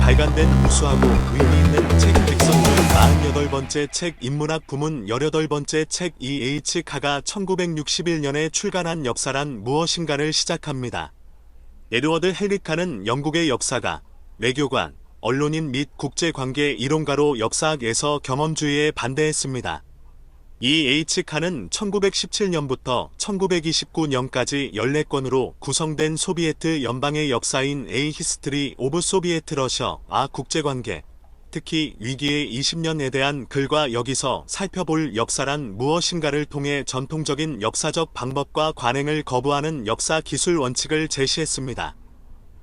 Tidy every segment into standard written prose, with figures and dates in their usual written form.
발간된 우수하고 의미있는 책 특성은 48번째 책 인문학 부문 18번째 책 E.H. 카가 1961년에 출간한 역사란 무엇인가를 시작합니다. 에드워드 헨리 카는 영국의 역사가, 외교관, 언론인 및 국제관계 이론가로 역사학에서 경험주의에 반대했습니다. E.H. 카는 1917년부터 1929년까지 14권으로 구성된 소비에트 연방의 역사인 A History of Soviet Russia와 국제관계, 특히 위기의 20년에 대한 글과 여기서 살펴볼 역사란 무엇인가를 통해 전통적인 역사적 방법과 관행을 거부하는 역사 기술 원칙을 제시했습니다.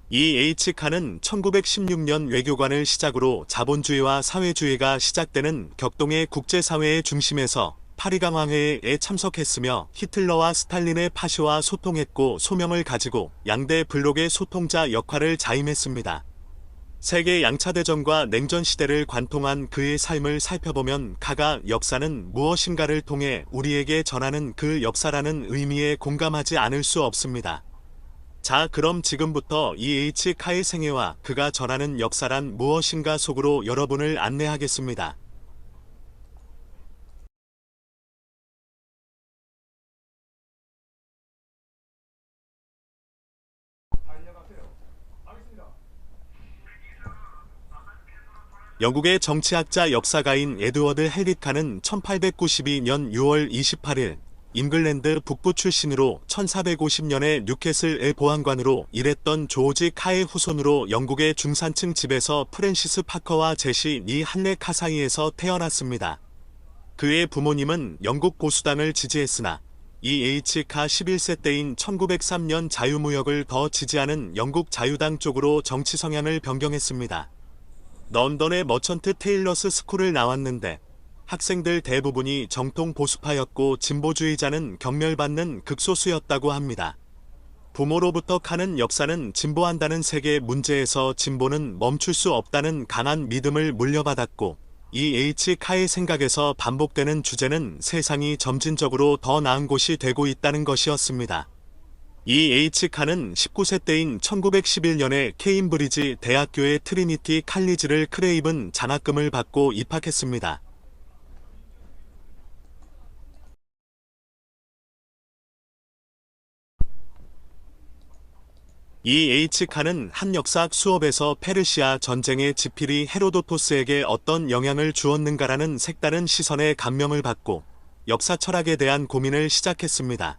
E.H. 카는 1916년 외교관을 시작으로 자본주의와 사회주의가 시작되는 격동의 국제사회의 중심에서 파리강화회에 참석했으며 히틀러와 스탈린의 파시와 소통했고 소명을 가지고 양대 블록의 소통자 역할을 자임했습니다. 세계 양차대전과 냉전 시대를 관통한 그의 삶을 살펴보면 카가 역사는 무엇인가를 통해 우리에게 전하는 그 역사라는 의미에 공감하지 않을 수 없습니다. 자, 그럼 지금부터 E.H. 카의 생애와 그가 전하는 역사란 무엇인가 속으로 여러분을 안내하겠습니다. 영국의 정치학자 역사가인 에드워드 헨리 카는 1892년 6월 28일 잉글랜드 북부 출신으로 1450년에 뉴캐슬의 보안관으로 일했던 조지 카의 후손으로 영국의 중산층 집에서 프랜시스 파커와 제시 니 한레 카 사이에서 태어났습니다. 그의 부모님은 영국 보수당을 지지했으나 E.H. 카 11세 때인 1903년 자유무역을 더 지지하는 영국 자유당 쪽으로 정치 성향을 변경했습니다. 런던의 머천트 테일러스 스쿨을 나왔는데 학생들 대부분이 정통 보수파였고 진보주의자는 경멸받는 극소수였다고 합니다. 부모로부터 카는 역사는 진보한다는 세계 문제에서 진보는 멈출 수 없다는 강한 믿음을 물려받았고 E.H. 카의 생각에서 반복되는 주제는 세상이 점진적으로 더 나은 곳이 되고 있다는 것이었습니다. E.H. 카는 19세 때인 1911년에 케임브리지 대학교의 트리니티 칼리지를 크레이븐 장학금을 받고 입학했습니다. E.H. 카는 한 역사학 수업에서 페르시아 전쟁의 지필이 헤로도토스에게 어떤 영향을 주었는가라는 색다른 시선에 감명을 받고 역사 철학에 대한 고민을 시작했습니다.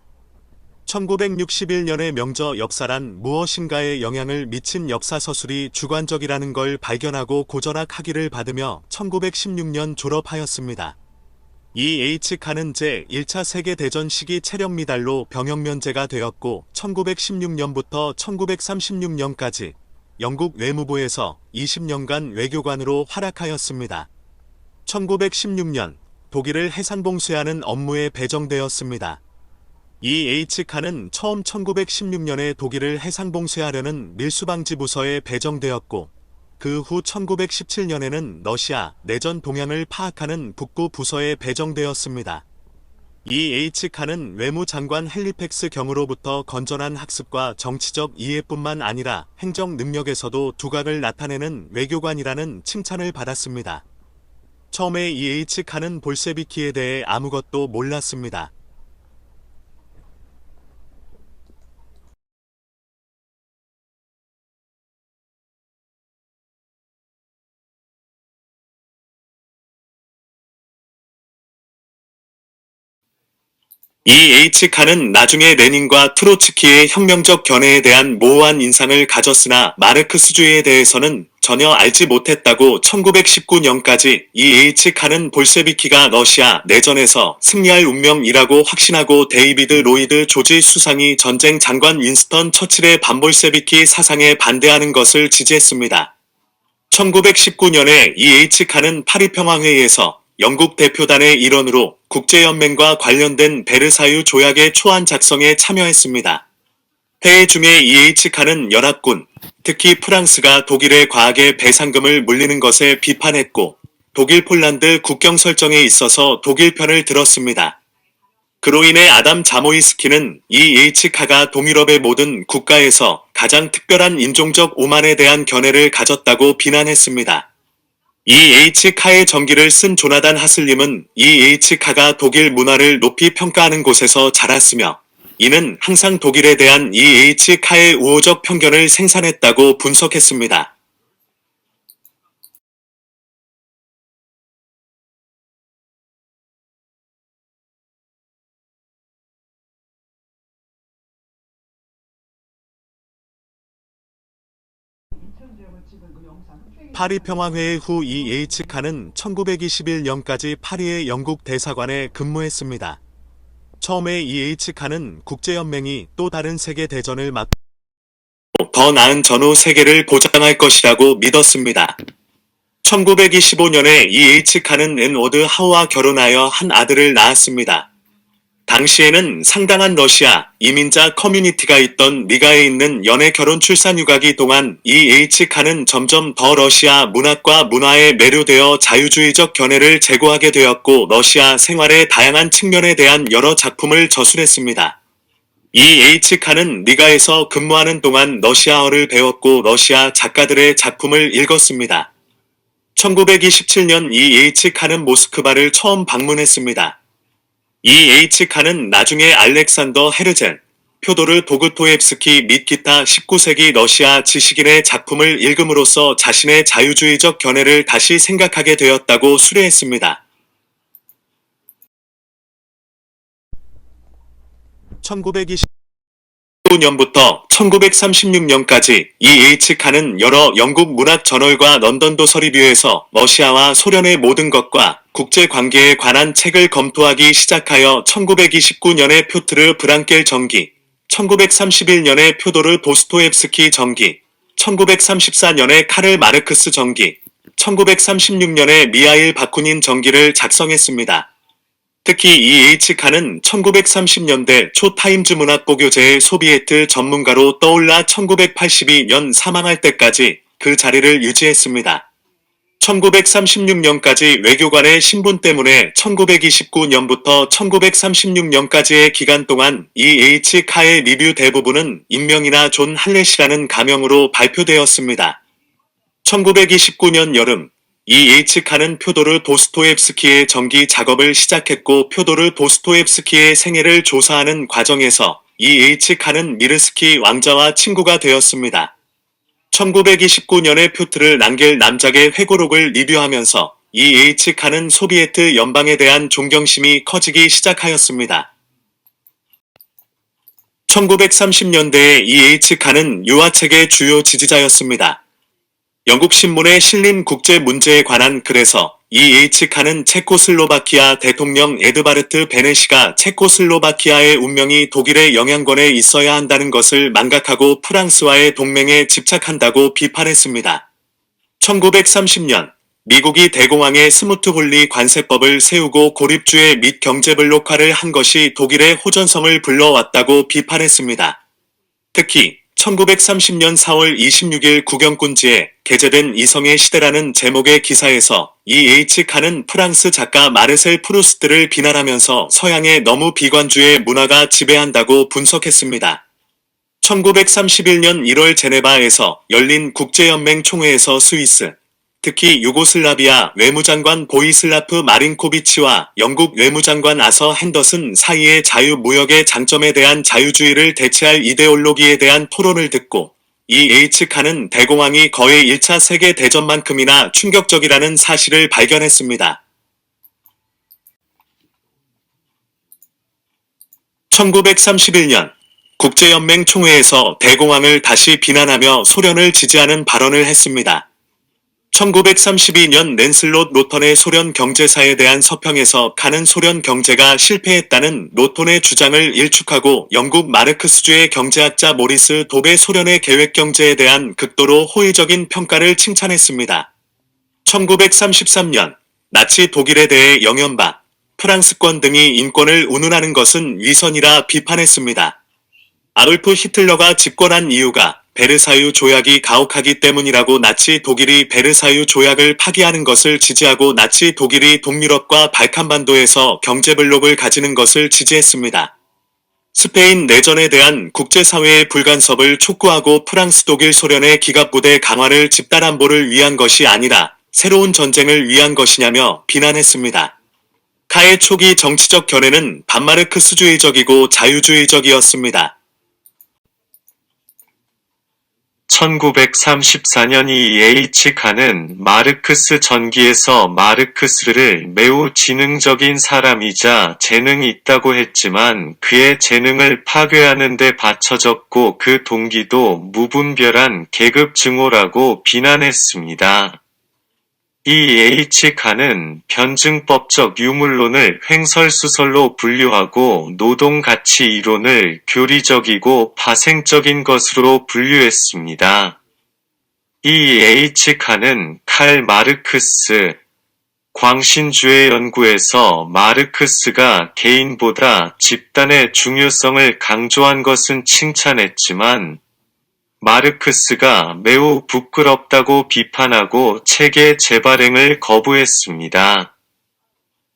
1961년의 명저 역사란 무엇인가에 영향을 미친 역사서술이 주관적이라는 걸 발견하고 고전학 학위를 받으며 1916년 졸업하였습니다. E.H. 카는 제1차 세계대전 시기 체력미달로 병역면제가 되었고 1916년부터 1936년까지 영국 외무부에서 20년간 외교관으로 활약하였습니다. 1916년 독일을 해산봉쇄하는 업무에 배정되었습니다. E.H. 카는 처음 1916년에 독일을 해상봉쇄하려는 밀수방지부서에 배정되었고 그 후 1917년에는 러시아 내전 동향을 파악하는 북부 부서에 배정되었습니다. E.H. 카는 외무장관 헬리팩스 경으로부터 건전한 학습과 정치적 이해뿐만 아니라 행정 능력에서도 두각을 나타내는 외교관이라는 칭찬을 받았습니다. 처음에 E.H. 카는 볼셰비키에 대해 아무것도 몰랐습니다. E.H. 카는 나중에 레닌과 트로츠키의 혁명적 견해에 대한 모호한 인상을 가졌으나 마르크스주의에 대해서는 전혀 알지 못했다고 1919년까지 E.H. 카는 볼셰비키가 러시아 내전에서 승리할 운명이라고 확신하고 데이비드 로이드 조지 수상이 전쟁 장관 윈스턴 처칠의 반볼셰비키 사상에 반대하는 것을 지지했습니다. 1919년에 E.H. 카는 파리평화회의에서 영국 대표단의 일원으로 국제연맹과 관련된 베르사유 조약의 초안 작성에 참여했습니다. 회의 중에 E.H. 카는 연합군, 특히 프랑스가 독일에 과하게 배상금을 물리는 것에 비판했고 독일 폴란드 국경 설정에 있어서 독일 편을 들었습니다. 그로 인해 아담 자모이스키는 E.H. 카가 동유럽의 모든 국가에서 가장 특별한 인종적 오만에 대한 견해를 가졌다고 비난했습니다. E.H. 카의 전기를 쓴 조나단 하슬림은 E.H. 카가 독일 문화를 높이 평가하는 곳에서 자랐으며 이는 항상 독일에 대한 E.H. 카의 우호적 편견을 생산했다고 분석했습니다. 파리 평화회의 후 E.H. 카는 1921년까지 파리의 영국 대사관에 근무했습니다. 처음에 E.H. 카는 국제연맹이 또 다른 세계대전을 막고 더 나은 전후 세계를 보장할 것이라고 믿었습니다. 1925년에 E.H. 카는 엔워드 하우와 결혼하여 한 아들을 낳았습니다. 당시에는 상당한 러시아 이민자 커뮤니티가 있던 리가에 있는 연애 결혼 출산 유가기 동안 E.H. 카는 점점 더 러시아 문학과 문화에 매료되어 자유주의적 견해를 제고하게 되었고 러시아 생활의 다양한 측면에 대한 여러 작품을 저술했습니다. E.H. 카는 리가에서 근무하는 동안 러시아어를 배웠고 러시아 작가들의 작품을 읽었습니다. 1927년 E.H. 카는 모스크바를 처음 방문했습니다. E.H. 카는 나중에 알렉산더 헤르젠, 표도르 도그토옙스키 및 기타 19세기 러시아 지식인의 작품을 읽음으로써 자신의 자유주의적 견해를 다시 생각하게 되었다고 수례했습니다. 1929년부터 1936년까지 E.H. 카는 여러 영국 문학 저널과 런던 도서리뷰에서 러시아와 소련의 모든 것과 국제관계에 관한 책을 검토하기 시작하여 1929년에 표트르 브랑켈 전기, 1931년에 표도르 도스토옙스키 전기, 1934년에 카를 마르크스 전기, 1936년에 미하일 바쿠닌 전기를 작성했습니다. 특히 E.H. 카는 1930년대 초 타임즈 문학보교제의 소비에트 전문가로 떠올라 1982년 사망할 때까지 그 자리를 유지했습니다. 1936년까지 외교관의 신분 때문에 1929년부터 1936년까지의 기간 동안 E.H. 카의 리뷰 대부분은 익명이나 존 할렛이라는 가명으로 발표되었습니다. 1929년 여름 E.H. 카는 표도르 도스토옙스키의 전기 작업을 시작했고 표도르 도스토옙스키의 생애를 조사하는 과정에서 E.H. 카는 미르스키 왕자와 친구가 되었습니다. 1929년에 표트르 랑겔 남작의 회고록을 리뷰하면서 E.H. 카는 소비에트 연방에 대한 존경심이 커지기 시작하였습니다. 1930년대에 E.H. 카는 유화책의 주요 지지자였습니다. 영국 신문에 실린 국제 문제에 관한 글에서 E.H. 카는 체코슬로바키아 대통령 에드바르트 베네시가 체코슬로바키아의 운명이 독일의 영향권에 있어야 한다는 것을 망각하고 프랑스와의 동맹에 집착한다고 비판했습니다. 1930년 미국이 대공황의 스무트홀리 관세법을 세우고 고립주의 및 경제블록화를 한 것이 독일의 호전성을 불러왔다고 비판했습니다. 특히 1930년 4월 26일 국영꾼지에 게재된 이성의 시대라는 제목의 기사에서 E.H. 카는 프랑스 작가 마르셀 프루스트를 비난하면서 서양의 너무 비관주의 문화가 지배한다고 분석했습니다. 1931년 1월 제네바에서 열린 국제연맹 총회에서 스위스, 특히 유고슬라비아 외무장관 보이슬라프 마린코비치와 영국 외무장관 아서 핸더슨 사이의 자유무역의 장점에 대한 자유주의를 대체할 이데올로기에 대한 토론을 듣고 E.H. 카는 대공황이 거의 1차 세계대전만큼이나 충격적이라는 사실을 발견했습니다. 1931년 국제연맹 총회에서 대공황을 다시 비난하며 소련을 지지하는 발언을 했습니다. 1932년 랜슬롯 로턴의 소련 경제사에 대한 서평에서 카는 소련 경제가 실패했다는 로턴의 주장을 일축하고 영국 마르크스주의 경제학자 모리스 돕의 소련의 계획경제에 대한 극도로 호의적인 평가를 칭찬했습니다. 1933년 나치 독일에 대해 영연방, 프랑스권 등이 인권을 운운하는 것은 위선이라 비판했습니다. 아돌프 히틀러가 집권한 이유가 베르사유 조약이 가혹하기 때문이라고 나치 독일이 베르사유 조약을 파기하는 것을 지지하고 나치 독일이 동유럽과 발칸반도에서 경제블록을 가지는 것을 지지했습니다. 스페인 내전에 대한 국제사회의 불간섭을 촉구하고 프랑스 독일 소련의 기갑부대 강화를 집단안보를 위한 것이 아니라 새로운 전쟁을 위한 것이냐며 비난했습니다. 카의 초기 정치적 견해는 반마르크스주의적이고 자유주의적이었습니다. 1934년 E.H. 칸은 마르크스 전기에서 마르크스를 매우 지능적인 사람이자 재능이 있다고 했지만 그의 재능을 파괴하는 데 받쳐졌고 그 동기도 무분별한 계급 증오라고 비난했습니다. E.H. 칸은 변증법적 유물론을 횡설수설로 분류하고 노동가치 이론을 교리적이고 파생적인 것으로 분류했습니다. E.H. 칸은 칼 마르크스, 광신주의 연구에서 마르크스가 개인보다 집단의 중요성을 강조한 것은 칭찬했지만 마르크스가 매우 부끄럽다고 비판하고 책의 재발행을 거부했습니다.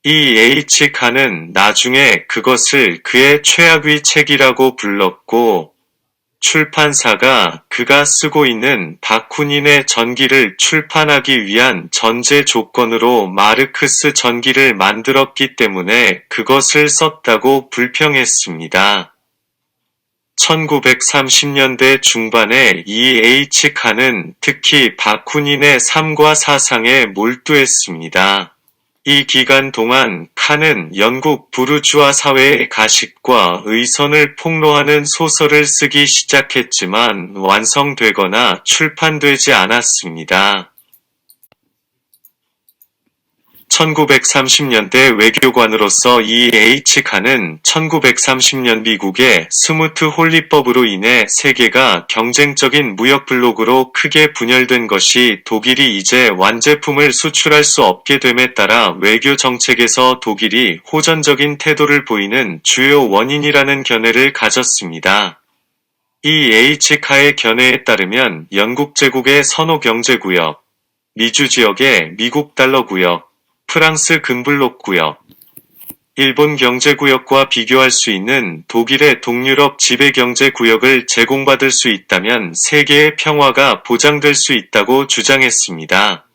E.H. 칸은 나중에 그것을 그의 최악의 책이라고 불렀고 출판사가 그가 쓰고 있는 바쿠닌의 전기를 출판하기 위한 전제 조건으로 마르크스 전기를 만들었기 때문에 그것을 썼다고 불평했습니다. 1930년대 중반에 E.H. 칸은 특히 바쿠닌의 삶과 사상에 몰두했습니다. 이 기간 동안 칸은 영국 부르주아 사회의 가식과 의선을 폭로하는 소설을 쓰기 시작했지만 완성되거나 출판되지 않았습니다. 1930년대 외교관으로서 E.H. 칸은 1930년 미국의 스무트 홀리법으로 인해 세계가 경쟁적인 무역 블록으로 크게 분열된 것이 독일이 이제 완제품을 수출할 수 없게 됨에 따라 외교 정책에서 독일이 호전적인 태도를 보이는 주요 원인이라는 견해를 가졌습니다. E.H. 칸의 견해에 따르면 영국 제국의 선호 경제구역, 미주 지역의 미국 달러 구역, 프랑스 금블록 구역, 일본 경제구역과 비교할 수 있는 독일의 동유럽 지배경제구역을 제공받을 수 있다면 세계의 평화가 보장될 수 있다고 주장했습니다.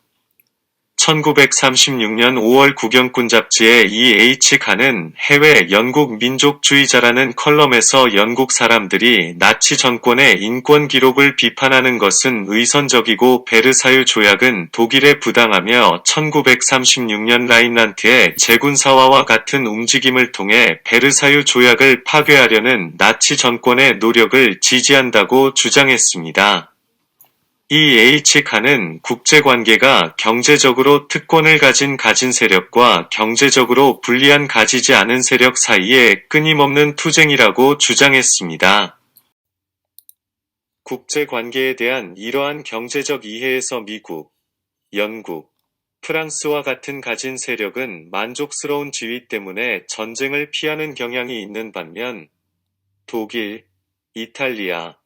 1936년 5월 국영군 잡지에 E.H. 칸은 해외 영국 민족주의자라는 컬럼에서 영국 사람들이 나치 정권의 인권 기록을 비판하는 것은 의선적이고 베르사유 조약은 독일에 부당하며 1936년 라인란트의 재군사화와 같은 움직임을 통해 베르사유 조약을 파괴하려는 나치 정권의 노력을 지지한다고 주장했습니다. E.H. 칸은 국제관계가 경제적으로 특권을 가진 세력과 경제적으로 불리한 가지지 않은 세력 사이에 끊임없는 투쟁이라고 주장했습니다. 국제관계에 대한 이러한 경제적 이해에서 미국, 영국, 프랑스와 같은 가진 세력은 만족스러운 지위 때문에 전쟁을 피하는 경향이 있는 반면 독일, 이탈리아,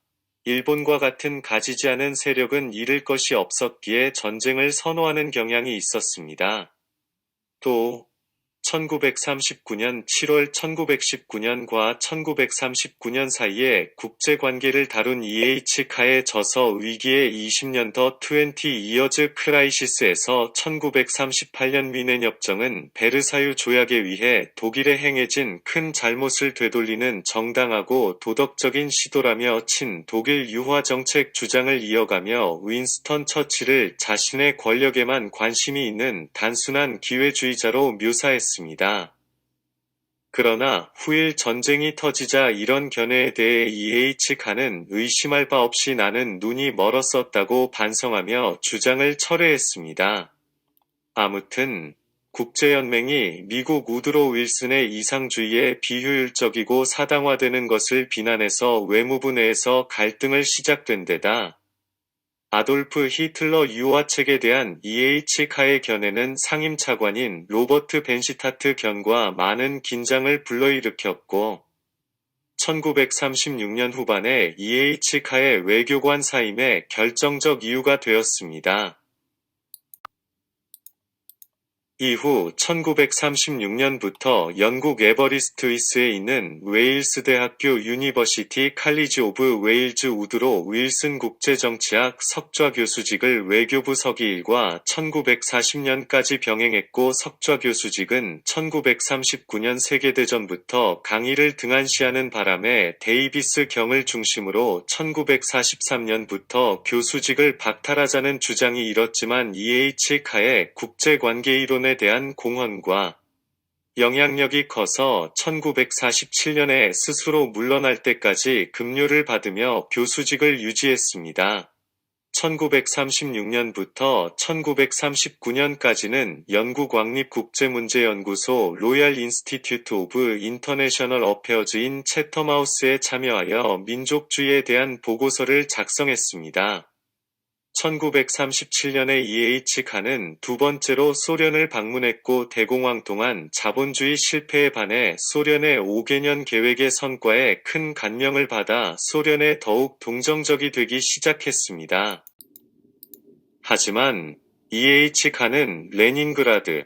일본과 같은 가지지 않은 세력은 잃을 것이 없었기에 전쟁을 선호하는 경향이 있었습니다. 또 1939년 7월 1919년과 1939년 사이에 국제관계를 다룬 E.H. 칸의 저서 위기의 20년 더 20 Years Crisis에서 1938년 위넨 협정은 베르사유 조약에 의해 독일에 행해진 큰 잘못을 되돌리는 정당하고 도덕적인 시도라며 친독일 유화 정책 주장을 이어가며 윈스턴 처칠을 자신의 권력에만 관심이 있는 단순한 기회주의자로 묘사했습니다. 그러나 후일 전쟁이 터지자 이런 견해에 대해 E.H. 칸은 의심할 바 없이 나는 눈이 멀었었다고 반성하며 주장을 철회했습니다. 아무튼 국제연맹이 미국 우드로 윌슨의 이상주의에 비효율적이고 사당화되는 것을 비난해서 외무부 내에서 갈등을 시작된 데다 아돌프 히틀러 유화책에 대한 E.H. 칸의 견해는 상임차관인 로버트 벤시타트 견과 많은 긴장을 불러일으켰고 1936년 후반에 EH카의 외교관 사임에 결정적 이유가 되었습니다. 이후 1936년부터 영국 에버리스트위스에 있는 웨일스 대학교 유니버시티 칼리지 오브 웨일즈 우드로 윌슨 국제정치학 석좌 교수직을 외교부 서기일과 1940년까지 병행했고 석좌 교수직은 1939년 세계대전부터 강의를 등한시하는 바람에 데이비스 경을 중심으로 1943년부터 교수직을 박탈하자는 주장이 일었지만 EH카의 국제관계 이론에 대한 공헌과 영향력이 커서 1947년에 스스로 물러날 때까지 급료를 받으며 교수직을 유지했습니다. 1936년부터 1939년까지는 영국 왕립국제문제연구소 로얄 인스티튜트 오브 인터내셔널 어페어즈인 채텀하우스에 참여하여 민족주의에 대한 보고서를 작성했습니다. 1937년에 EH카는 두 번째로 소련을 방문했고 대공황 동안 자본주의 실패에 반해 소련의 5개년 계획의 성과에 큰 감명을 받아 소련에 더욱 동정적이 되기 시작했습니다. 하지만 EH카는 레닌그라드,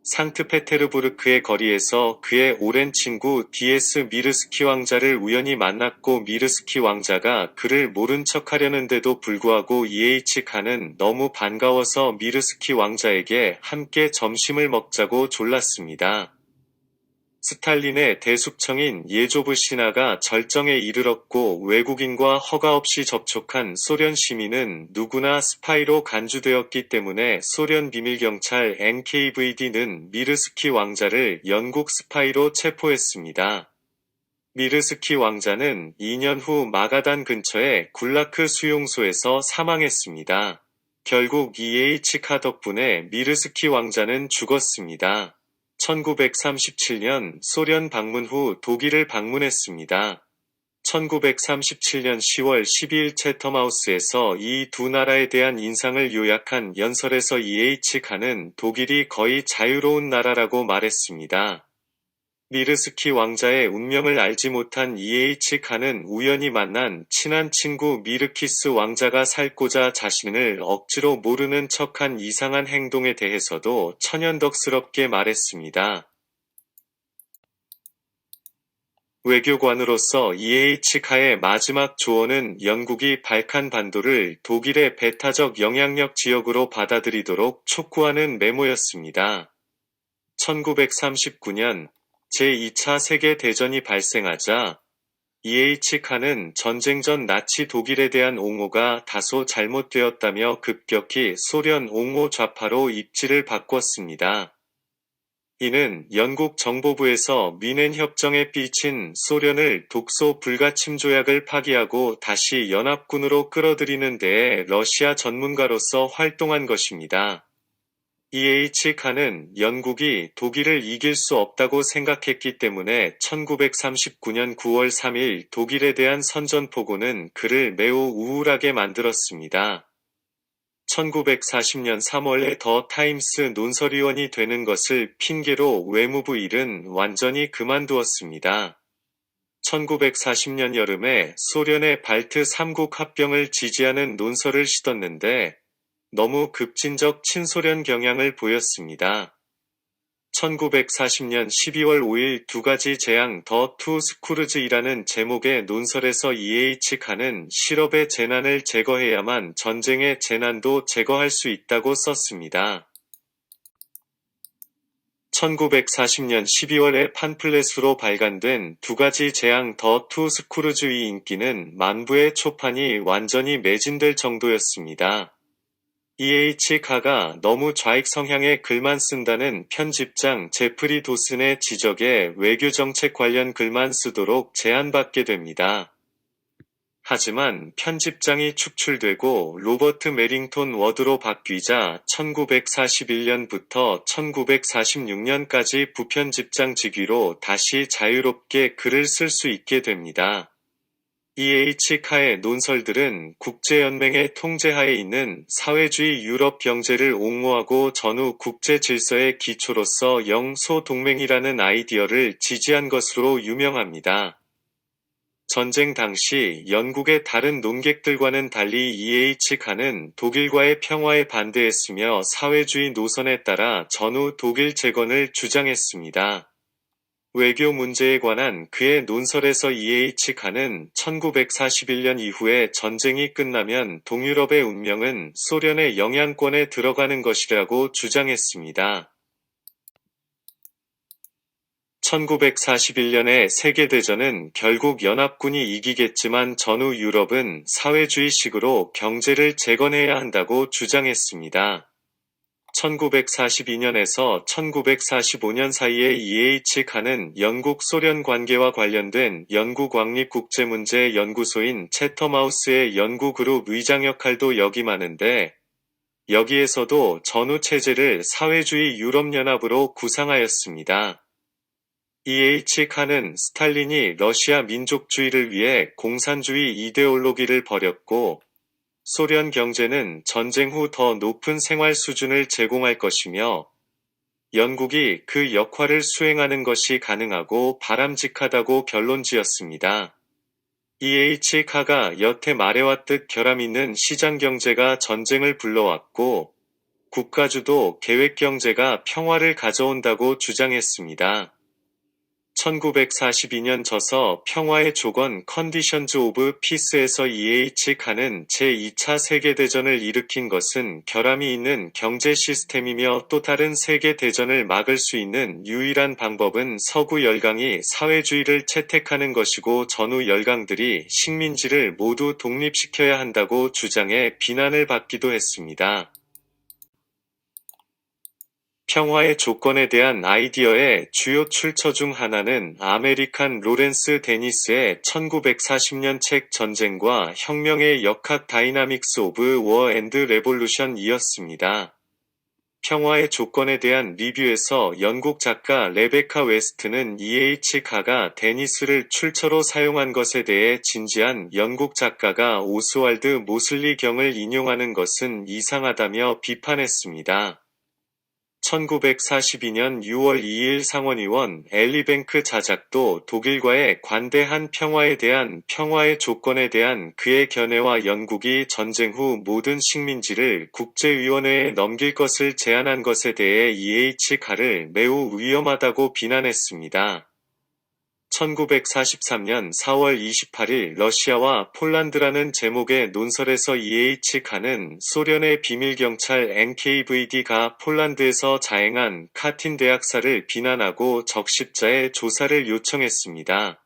상트페테르부르크의 거리에서 그의 오랜 친구 DS 미르스키 왕자를 우연히 만났고 미르스키 왕자가 그를 모른 척하려는데도 불구하고 EH카는 너무 반가워서 미르스키 왕자에게 함께 점심을 먹자고 졸랐습니다. 스탈린의 대숙청인 예조브 신하가 절정에 이르렀고 외국인과 허가 없이 접촉한 소련 시민은 누구나 스파이로 간주되었기 때문에 소련 비밀경찰 NKVD는 미르스키 왕자를 영국 스파이로 체포했습니다. 미르스키 왕자는 2년 후 마가단 근처의 굴라크 수용소에서 사망했습니다. 결국 EH카 덕분에 미르스키 왕자는 죽었습니다. 1937년 소련 방문 후 독일을 방문했습니다. 1937년 10월 12일 채텀하우스에서 이 두 나라에 대한 인상을 요약한 연설에서 EH카는 독일이 거의 자유로운 나라라고 말했습니다. 미르스키 왕자의 운명을 알지 못한 EH카는 우연히 만난 친한 친구 미르키스 왕자가 살고자 자신을 억지로 모르는 척한 이상한 행동에 대해서도 천연덕스럽게 말했습니다. 외교관으로서 EH카의 마지막 조언은 영국이 발칸 반도를 독일의 배타적 영향력 지역으로 받아들이도록 촉구하는 메모였습니다. 1939년 제2차 세계대전이 발생하자 EH카는 전쟁 전 나치 독일에 대한 옹호가 다소 잘못되었다며 급격히 소련 옹호 좌파로 입지를 바꿨습니다. 이는 영국 정보부에서 미넨 협정에 삐친 소련을 독소 불가침 조약을 파기하고 다시 연합군으로 끌어들이는 데에 러시아 전문가로서 활동한 것입니다. EH카는 영국이 독일을 이길 수 없다고 생각했기 때문에 1939년 9월 3일 독일에 대한 선전포고는 그를 매우 우울하게 만들었습니다. 1940년 3월에 더 타임스 논설위원이 되는 것을 핑계로 외무부 일은 완전히 그만두었습니다. 1940년 여름에 소련의 발트 3국 합병을 지지하는 논설을 싣었는데 너무 급진적 친소련 경향을 보였습니다. 1940년 12월 5일 두 가지 재앙 더 투 스쿠르즈이라는 제목의 논설에서 EH카는 실업의 재난을 제거해야만 전쟁의 재난도 제거할 수 있다고 썼습니다. 1940년 12월에 판플렛으로 발간된 두 가지 재앙 더 투 스쿠르즈의 인기는 만부의 초판이 완전히 매진될 정도였습니다. EH카가 너무 좌익 성향의 글만 쓴다는 편집장 제프리 도슨의 지적에 외교정책 관련 글만 쓰도록 제안받게 됩니다. 하지만 편집장이 축출되고 로버트 메링톤 워드로 바뀌자 1941년부터 1946년까지 부편집장 직위로 다시 자유롭게 글을 쓸 수 있게 됩니다. EH카의 논설들은 국제연맹의 통제하에 있는 사회주의 유럽 경제를 옹호하고 전후 국제 질서의 기초로서 영소 동맹이라는 아이디어를 지지한 것으로 유명합니다. 전쟁 당시 영국의 다른 논객들과는 달리 EH 칸은 독일과의 평화에 반대했으며 사회주의 노선에 따라 전후 독일 재건을 주장했습니다. 외교 문제에 관한 그의 논설에서 EH 칸은 1941년 이후에 전쟁이 끝나면 동유럽의 운명은 소련의 영향권에 들어가는 것이라고 주장했습니다. 1941년의 세계대전은 결국 연합군이 이기겠지만 전후 유럽은 사회주의식으로 경제를 재건해야 한다고 주장했습니다. 1942년에서 1945년 사이에 EH 칸은 영국 소련 관계와 관련된 영국 왕립국제문제 연구소인 채텀하우스의 연구그룹 의장 역할도 역임하는데 여기에서도 전후 체제를 사회주의 유럽연합으로 구상하였습니다. EH 칸은 스탈린이 러시아 민족주의를 위해 공산주의 이데올로기를 버렸고 소련 경제는 전쟁 후 더 높은 생활 수준을 제공할 것이며 영국이 그 역할을 수행하는 것이 가능하고 바람직하다고 결론지었습니다. EH 카가 여태 말해왔듯 결함 있는 시장경제가 전쟁을 불러왔고 국가주도 계획경제가 평화를 가져온다고 주장했습니다. 1942년 저서 평화의 조건 컨디션즈 오브 피스에서 EH 칸은 제2차 세계대전을 일으킨 것은 결함이 있는 경제 시스템이며 또 다른 세계대전을 막을 수 있는 유일한 방법은 서구 열강이 사회주의를 채택하는 것이고 전후 열강들이 식민지를 모두 독립시켜야 한다고 주장해 비난을 받기도 했습니다. 평화의 조건에 대한 아이디어의 주요 출처 중 하나는 아메리칸 로렌스 데니스의 1940년 책 전쟁과 혁명의 역학 다이나믹스 오브 워 앤드 레볼루션 이었습니다. 평화의 조건에 대한 리뷰에서 영국 작가 레베카 웨스트는 EH 카가 데니스를 출처로 사용한 것에 대해 진지한 영국 작가가 오스왈드 모슬리 경을 인용하는 것은 이상하다며 비판했습니다. 1942년 6월 2일 상원의원 엘리뱅크 자작도 독일과의 관대한 평화에 대한 평화의 조건에 대한 그의 견해와 영국이 전쟁 후 모든 식민지를 국제위원회에 넘길 것을 제안한 것에 대해 EH 카를 매우 위험하다고 비난했습니다. 1943년 4월 28일 러시아와 폴란드라는 제목의 논설에서 EH 칸은 소련의 비밀경찰 NKVD가 폴란드에서 자행한 카틴 대학살을 비난하고 적십자의 조사를 요청했습니다.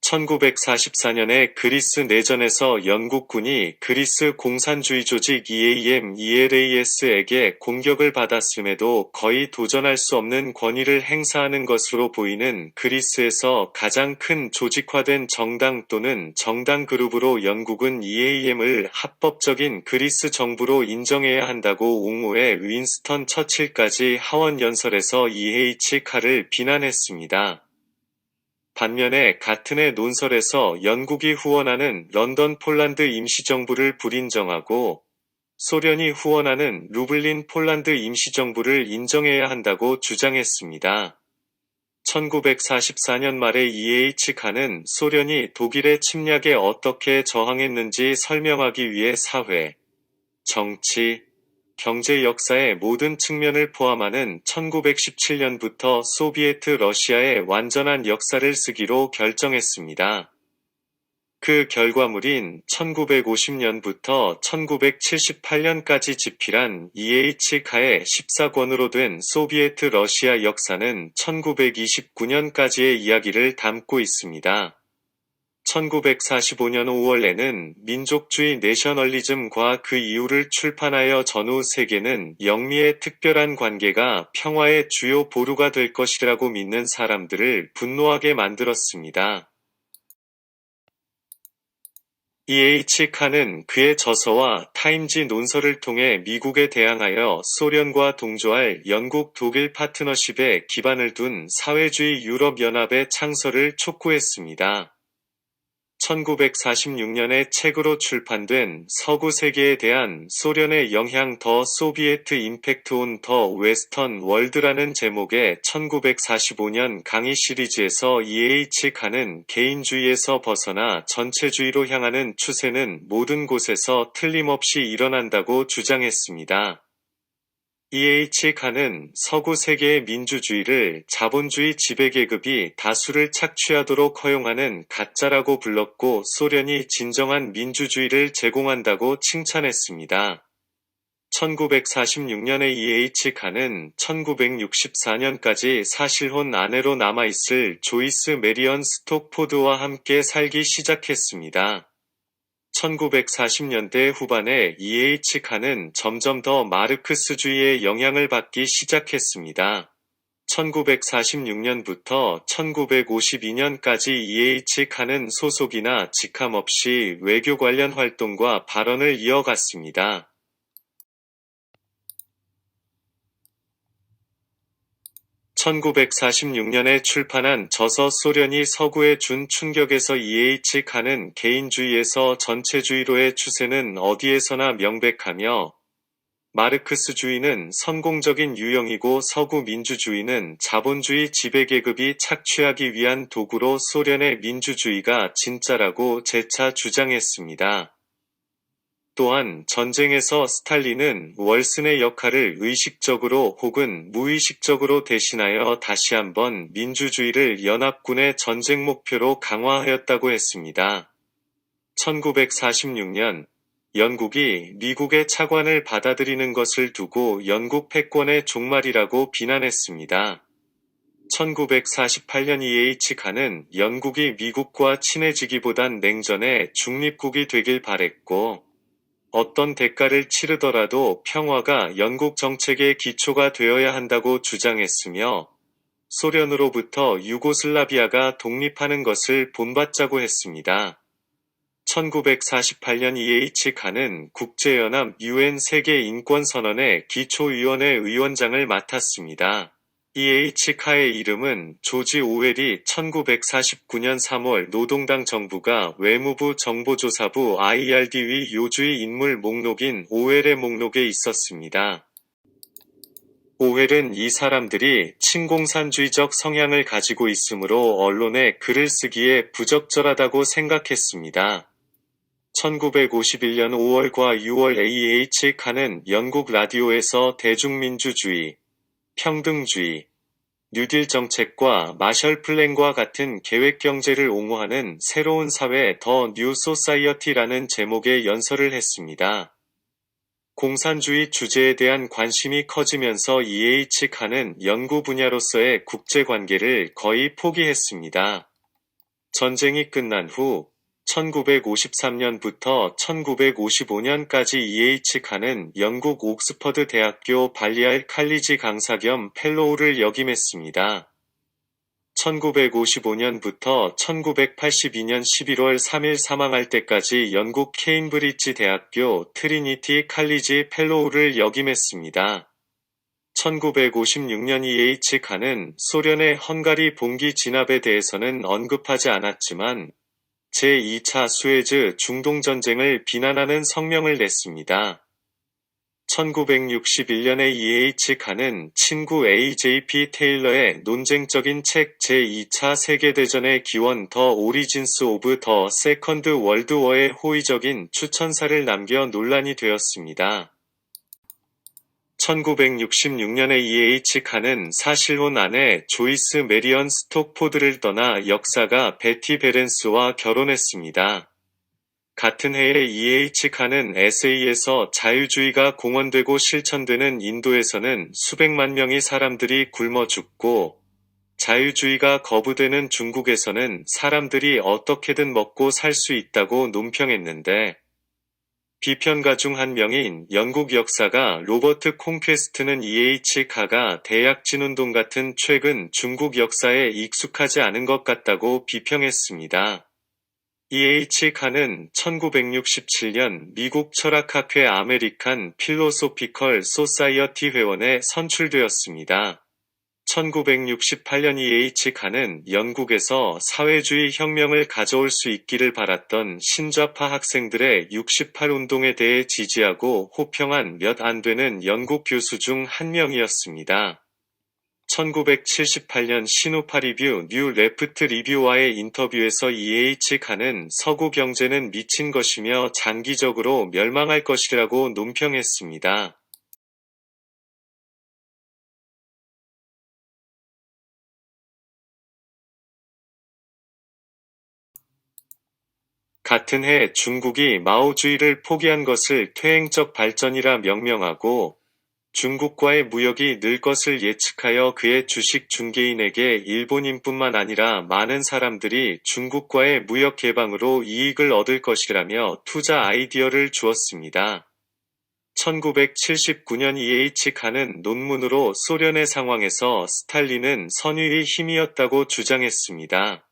1944년에 그리스 내전에서 영국군이 그리스 공산주의 조직 ELAS에게 공격을 받았음에도 거의 도전할 수 없는 권위를 행사하는 것으로 보이는 그리스에서 가장 큰 조직화된 정당 또는 정당 그룹으로 영국은 EAM을 합법적인 그리스 정부로 인정해야 한다고 옹호해 윈스턴 처칠까지 하원 연설에서 EH 카를 비난했습니다. 반면에 같은 해 논설에서 영국이 후원하는 런던 폴란드 임시정부를 불인정하고 소련이 후원하는 루블린 폴란드 임시정부를 인정해야 한다고 주장했습니다. 1944년 말에 EH 칸은 소련이 독일의 침략에 어떻게 저항했는지 설명하기 위해 사회, 정치, 경제 역사의 모든 측면을 포함하는 1917년부터 소비에트 러시아의 완전한 역사를 쓰기로 결정했습니다. 그 결과물인 1950년부터 1978년까지 집필한 EH 카의 14권으로 된 소비에트 러시아 역사는 1929년까지의 이야기를 담고 있습니다. 1945년 5월에는 민족주의 내셔널리즘과 그 이유를 출판하여 전후 세계는 영미의 특별한 관계가 평화의 주요 보루가 될 것이라고 믿는 사람들을 분노하게 만들었습니다. EH 칸은 그의 저서와 타임지 논설을 통해 미국에 대항하여 소련과 동조할 영국 독일 파트너십에 기반을 둔 사회주의 유럽연합의 창설을 촉구했습니다. 1946년에 책으로 출판된 서구 세계에 대한 소련의 영향 더 소비에트 임팩트 온 더 웨스턴 월드라는 제목의 1945년 강의 시리즈에서 E.H. 칸은 개인주의에서 벗어나 전체주의로 향하는 추세는 모든 곳에서 틀림없이 일어난다고 주장했습니다. E.H. 칸은 서구 세계의 민주주의를 자본주의 지배계급이 다수를 착취하도록 허용하는 가짜라고 불렀고 소련이 진정한 민주주의를 제공한다고 칭찬했습니다. 1946년에 E.H. 칸은 1964년까지 사실혼 아내로 남아있을 조이스 메리언 스톡포드와 함께 살기 시작했습니다. 1940년대 후반에 E.H. 칸은 점점 더 마르크스주의의 영향을 받기 시작했습니다. 1946년부터 1952년까지 E.H. 칸은 소속이나 직함 없이 외교 관련 활동과 발언을 이어갔습니다. 1946년에 출판한 저서 소련이 서구에 준 충격에서 E.H. 칸은 개인주의에서 전체주의로의 추세는 어디에서나 명백하며 마르크스주의는 성공적인 유형이고 서구 민주주의는 자본주의 지배계급이 착취하기 위한 도구로 소련의 민주주의가 진짜라고 재차 주장했습니다. 또한 전쟁에서 스탈린은 월슨의 역할을 의식적으로 혹은 무의식적으로 대신하여 다시 한번 민주주의를 연합군의 전쟁 목표로 강화하였다고 했습니다. 1946년 영국이 미국의 차관을 받아들이는 것을 두고 영국 패권의 종말이라고 비난했습니다. 1948년 E.H. 칸은 영국이 미국과 친해지기보단 냉전의 중립국이 되길 바랬고 어떤 대가를 치르더라도 평화가 영국 정책의 기초가 되어야 한다고 주장했으며 소련으로부터 유고슬라비아가 독립하는 것을 본받자고 했습니다. 1948년 E.H. 칸은 국제연합 UN 세계인권선언의 기초위원회 의원장을 맡았습니다. E.H. 칸의 이름은 조지 오웰이 1949년 3월 노동당 정부가 외무부 정보조사부 IRD의 요주의 인물 목록인 오웰의 목록에 있었습니다. 오웰은 이 사람들이 친공산주의적 성향을 가지고 있으므로 언론에 글을 쓰기에 부적절하다고 생각했습니다. 1951년 5월과 6월 E.H. 칸은 영국 라디오에서 대중민주주의, 평등주의, 뉴딜 정책과 마셜 플랜과 같은 계획 경제를 옹호하는 새로운 사회 더 뉴 소사이어티라는 제목의 연설을 했습니다. 공산주의 주제에 대한 관심이 커지면서 E.H. 칸은 연구 분야로서의 국제관계를 거의 포기했습니다. 전쟁이 끝난 후 1953년부터 1955년까지 E.H. 칸은 영국 옥스퍼드 대학교 발리알 칼리지 강사 겸 펠로우를 역임했습니다. 1955년부터 1982년 11월 3일 사망할 때까지 영국 케임브리지 대학교 트리니티 칼리지 펠로우를 역임했습니다. 1956년 E.H. 칸은 소련의 헝가리 봉기 진압에 대해서는 언급하지 않았지만 제2차 수에즈 중동전쟁을 비난하는 성명을 냈습니다. 1961년에 E.H. 칸은 친구 A.J.P. 테일러의 논쟁적인 책 제2차 세계대전의 기원 더 오리진스 오브 더 세컨드 월드워의 호의적인 추천사를 남겨 논란이 되었습니다. 1966년에 E.H. 칸은 사실혼 아내 조이스 메리언 스톡포드를 떠나 역사가 베티 베렌스와 결혼했습니다. 같은 해에 E.H. 칸은 에세이에서 자유주의가 공언되고 실천되는 인도에서는 수백만 명의 사람들이 굶어 죽고 자유주의가 거부되는 중국에서는 사람들이 어떻게든 먹고 살 수 있다고 논평했는데 비평가 중 한 명인 영국 역사가 로버트 콩퀘스트는 E.H. 칸가 대약진운동 같은 최근 중국 역사에 익숙하지 않은 것 같다고 비평했습니다. E.H. 칸은 1967년 미국 철학학회 아메리칸 필로소피컬 소사이어티 회원에 선출되었습니다. 1968년 E.H. 칸은 영국에서 사회주의 혁명을 가져올 수 있기를 바랐던 신좌파 학생들의 68운동에 대해 지지하고 호평한 몇 안 되는 영국 교수 중 한 명이었습니다. 1978년 신우파 리뷰 뉴 레프트 리뷰와의 인터뷰에서 E.H. 칸은 서구 경제는 미친 것이며 장기적으로 멸망할 것이라고 논평했습니다. 같은 해 중국이 마오주의를 포기한 것을 퇴행적 발전이라 명명하고 중국과의 무역이 늘 것을 예측하여 그의 주식 중개인에게 일본인뿐만 아니라 많은 사람들이 중국과의 무역 개방으로 이익을 얻을 것이라며 투자 아이디어를 주었습니다. 1979년 E.H. 칸은 논문으로 소련의 상황에서 스탈린은 선의의 힘이었다고 주장했습니다.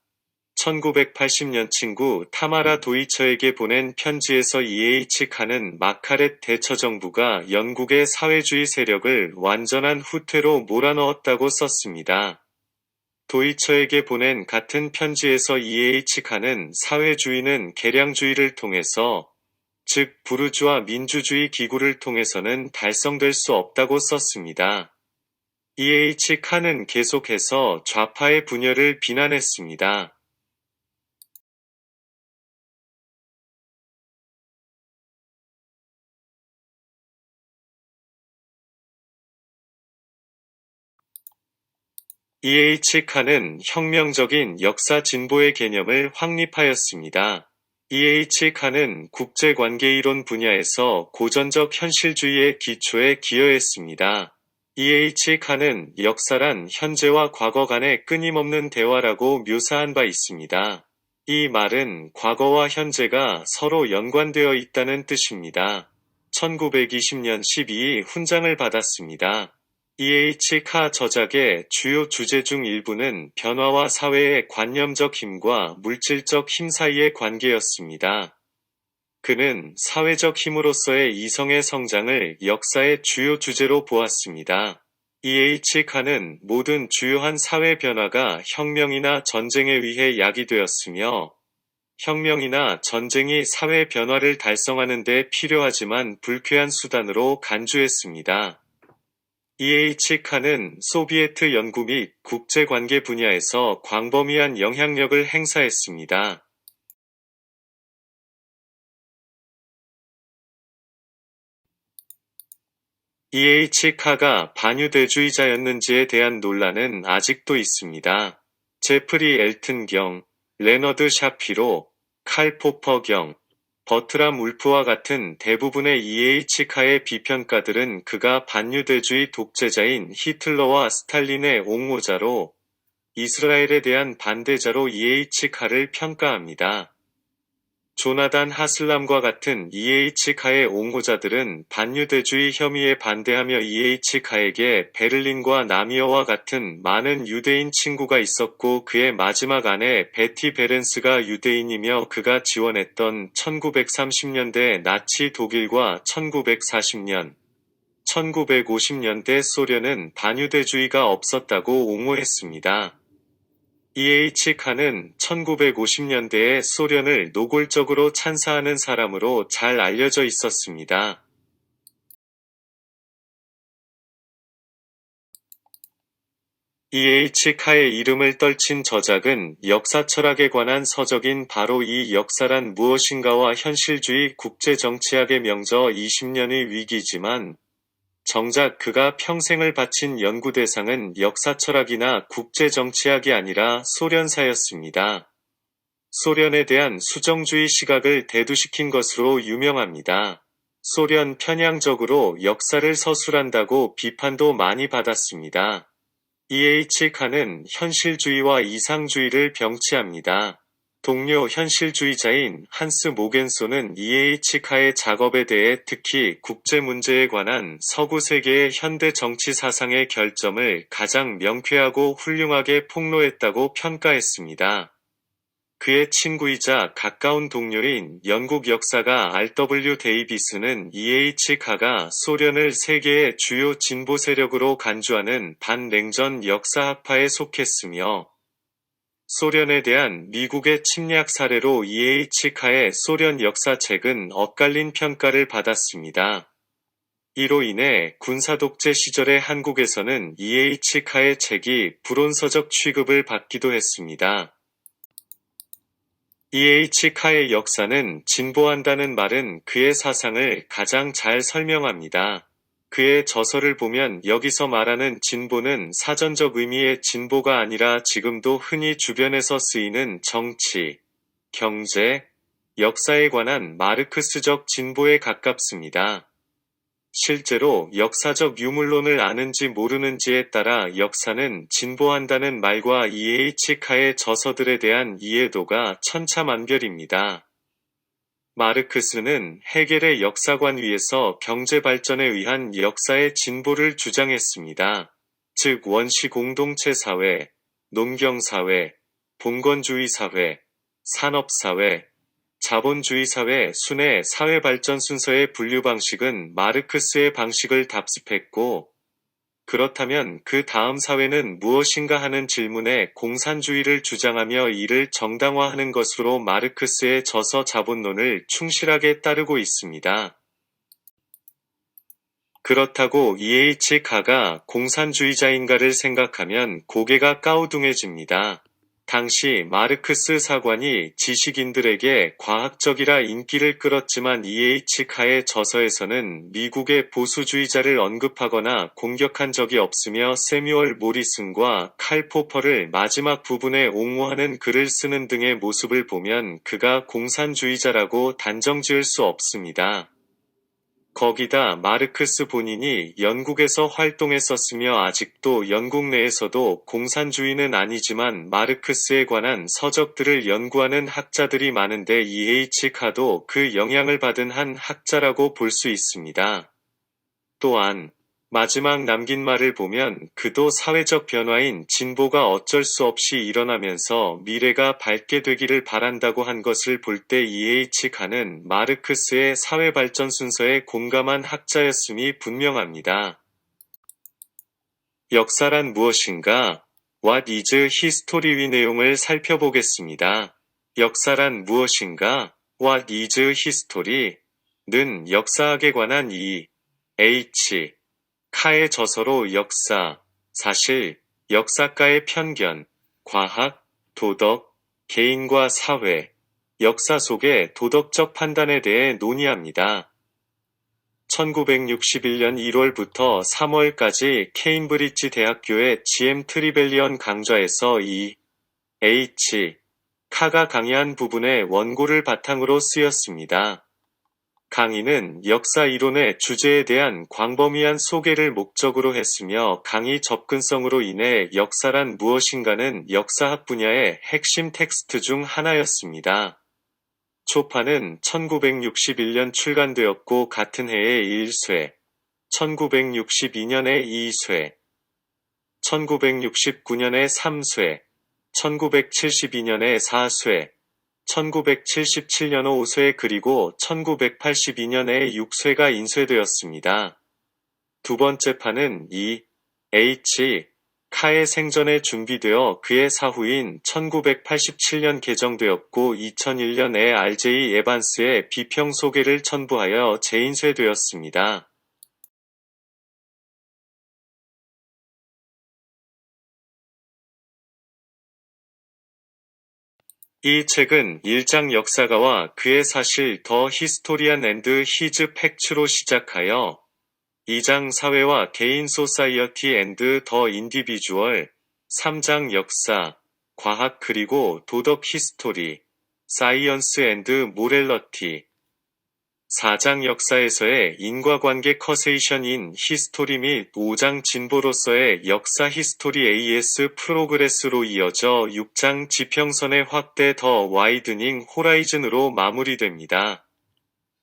1980년 친구 타마라 도이처에게 보낸 편지에서 E.H. 칸은 마카렛 대처 정부가 영국의 사회주의 세력을 완전한 후퇴로 몰아넣었다고 썼습니다. 도이처에게 보낸 같은 편지에서 E.H. 칸은 사회주의는 계량주의를 통해서, 즉 부르주아 민주주의 기구를 통해서는 달성될 수 없다고 썼습니다. E.H. 칸은 계속해서 좌파의 분열을 비난했습니다. E.H. 칸은 혁명적인 역사 진보의 개념을 확립하였습니다. E.H. 칸은 국제관계이론 분야에서 고전적 현실주의의 기초에 기여했습니다. E.H. 칸은 역사란 현재와 과거 간의 끊임없는 대화라고 묘사한 바 있습니다. 이 말은 과거와 현재가 서로 연관되어 있다는 뜻입니다. 1920년 12일 훈장을 받았습니다. E.H. 카 저작의 주요 주제 중 일부는 변화와 사회의 관념적 힘과 물질적 힘 사이의 관계였습니다. 그는 사회적 힘으로서의 이성의 성장을 역사의 주요 주제로 보았습니다. E.H. 칸은 모든 주요한 사회 변화가 혁명이나 전쟁에 의해 야기되었으며, 혁명이나 전쟁이 사회 변화를 달성하는 데 필요하지만 불쾌한 수단으로 간주했습니다. E.H. 칸은 소비에트 연구 및 국제관계 분야에서 광범위한 영향력을 행사했습니다. E.H. 카가 반유대주의자였는지에 대한 논란은 아직도 있습니다. 제프리 엘튼 경, 레너드 샤피로, 칼 포퍼 경, 버트람 울프와 같은 대부분의 E.H. 카의 비평가들은 그가 반유대주의 독재자인 히틀러와 스탈린의 옹호자로, 이스라엘에 대한 반대자로 E.H. 카를 평가합니다. 조나단 하슬람과 같은 E.H. 카의 옹호자들은 반유대주의 혐의에 반대하며 E.H. 카에게 베를린과 나미어와 같은 많은 유대인 친구가 있었고 그의 마지막 아내 베티 베렌스가 유대인이며 그가 지원했던 1930년대 나치 독일과 1940년, 1950년대 소련은 반유대주의가 없었다고 옹호했습니다. E.H. 칸은 1950년대에 소련을 노골적으로 찬사하는 사람으로 잘 알려져 있었습니다. E.H. 카의 이름을 떨친 저작은 역사 철학에 관한 서적인 바로 이 역사란 무엇인가와 현실주의 국제정치학의 명저 20년의 위기지만, 정작 그가 평생을 바친 연구 대상은 역사철학이나 국제정치학이 아니라 소련사였습니다. 소련에 대한 수정주의 시각을 대두시킨 것으로 유명합니다. 소련 편향적으로 역사를 서술한다고 비판도 많이 받았습니다. E.H. 칸은 현실주의와 이상주의를 병치합니다. 동료 현실주의자인 한스 모겐소는 E.H. 카의 작업에 대해 특히 국제 문제에 관한 서구 세계의 현대 정치 사상의 결점을 가장 명쾌하고 훌륭하게 폭로했다고 평가했습니다. 그의 친구이자 가까운 동료인 영국 역사가 R.W. 데이비스는 E.H. 카가 소련을 세계의 주요 진보 세력으로 간주하는 반냉전 역사학파에 속했으며 소련에 대한 미국의 침략 사례로 E.H. 카의 소련 역사책은 엇갈린 평가를 받았습니다. 이로 인해 군사독재 시절의 한국에서는 E.H. 카의 책이 불온서적 취급을 받기도 했습니다. E.H. 카의 역사는 진보한다는 말은 그의 사상을 가장 잘 설명합니다. 그의 저서를 보면 여기서 말하는 진보는 사전적 의미의 진보가 아니라 지금도 흔히 주변에서 쓰이는 정치, 경제, 역사에 관한 마르크스적 진보에 가깝습니다. 실제로 역사적 유물론을 아는지 모르는지에 따라 역사는 진보한다는 말과 E.H. 카의 저서들에 대한 이해도가 천차만별입니다. 마르크스는 헤겔의 역사관 위에서 경제 발전에 의한 역사의 진보를 주장했습니다. 즉 원시 공동체 사회, 농경사회, 봉건주의 사회, 산업사회, 자본주의 사회 순의 사회 발전 순서의 분류 방식은 마르크스의 방식을 답습했고, 그렇다면 그 다음 사회는 무엇인가 하는 질문에 공산주의를 주장하며 이를 정당화하는 것으로 마르크스의 저서 자본론을 충실하게 따르고 있습니다. 그렇다고 E.H. 카가 공산주의자인가를 생각하면 고개가 까우둥해집니다. 당시 마르크스 사관이 지식인들에게 과학적이라 인기를 끌었지만 E.H. 카의 저서에서는 미국의 보수주의자를 언급하거나 공격한 적이 없으며 세뮤얼 모리슨과 칼 포퍼를 마지막 부분에 옹호하는 글을 쓰는 등의 모습을 보면 그가 공산주의자라고 단정지을 수 없습니다. 거기다 마르크스 본인이 영국에서 활동했었으며 아직도 영국 내에서도 공산주의는 아니지만 마르크스에 관한 서적들을 연구하는 학자들이 많은데 E.H. 카도 그 영향을 받은 한 학자라고 볼 수 있습니다. 또한 마지막 남긴 말을 보면 그도 사회적 변화인 진보가 어쩔 수 없이 일어나면서 미래가 밝게 되기를 바란다고 한 것을 볼 때 E.H. 카는 마르크스의 사회 발전 순서에 공감한 학자였음이 분명합니다. 역사란 무엇인가? What is history? 내용을 살펴보겠습니다. 역사란 무엇인가? What is history? 는 역사학에 관한 E.H. 카의 저서로 역사, 사실, 역사가의 편견, 과학, 도덕, 개인과 사회, 역사 속의 도덕적 판단에 대해 논의합니다. 1961년 1월부터 3월까지 케임브리지 대학교의 GM 트리벨리언 강좌에서 E.H. 카가 강의한 부분의 원고를 바탕으로 쓰였습니다. 강의는 역사 이론의 주제에 대한 광범위한 소개를 목적으로 했으며 강의 접근성으로 인해 역사란 무엇인가는 역사학 분야의 핵심 텍스트 중 하나였습니다. 초판은 1961년 출간되었고 같은 해에 1쇄, 1962년에 2쇄, 1969년에 3쇄, 1972년에 4쇄, 1977년 5쇄 그리고 1982년에 6쇄가 인쇄되었습니다. 두 번째 판은 E.H. 카의 생전에 준비되어 그의 사후인 1987년 개정되었고 2001년에 R.J. 에반스의 비평 소개를 첨부하여 재인쇄되었습니다. 이 책은 1장 역사가와 그의 사실 더 히스토리안 앤드 히즈 팩츠로 시작하여 2장 사회와 개인 소사이어티 앤드 더 인디비주얼, 3장 역사, 과학 그리고 도덕 히스토리, 사이언스 앤드 모렐러티, 4장 역사에서의 인과관계 커세이션인 히스토리 및 5장 진보로서의 역사 히스토리 AS 프로그레스로 이어져 6장 지평선의 확대 더 와이드닝 호라이즌으로 마무리됩니다.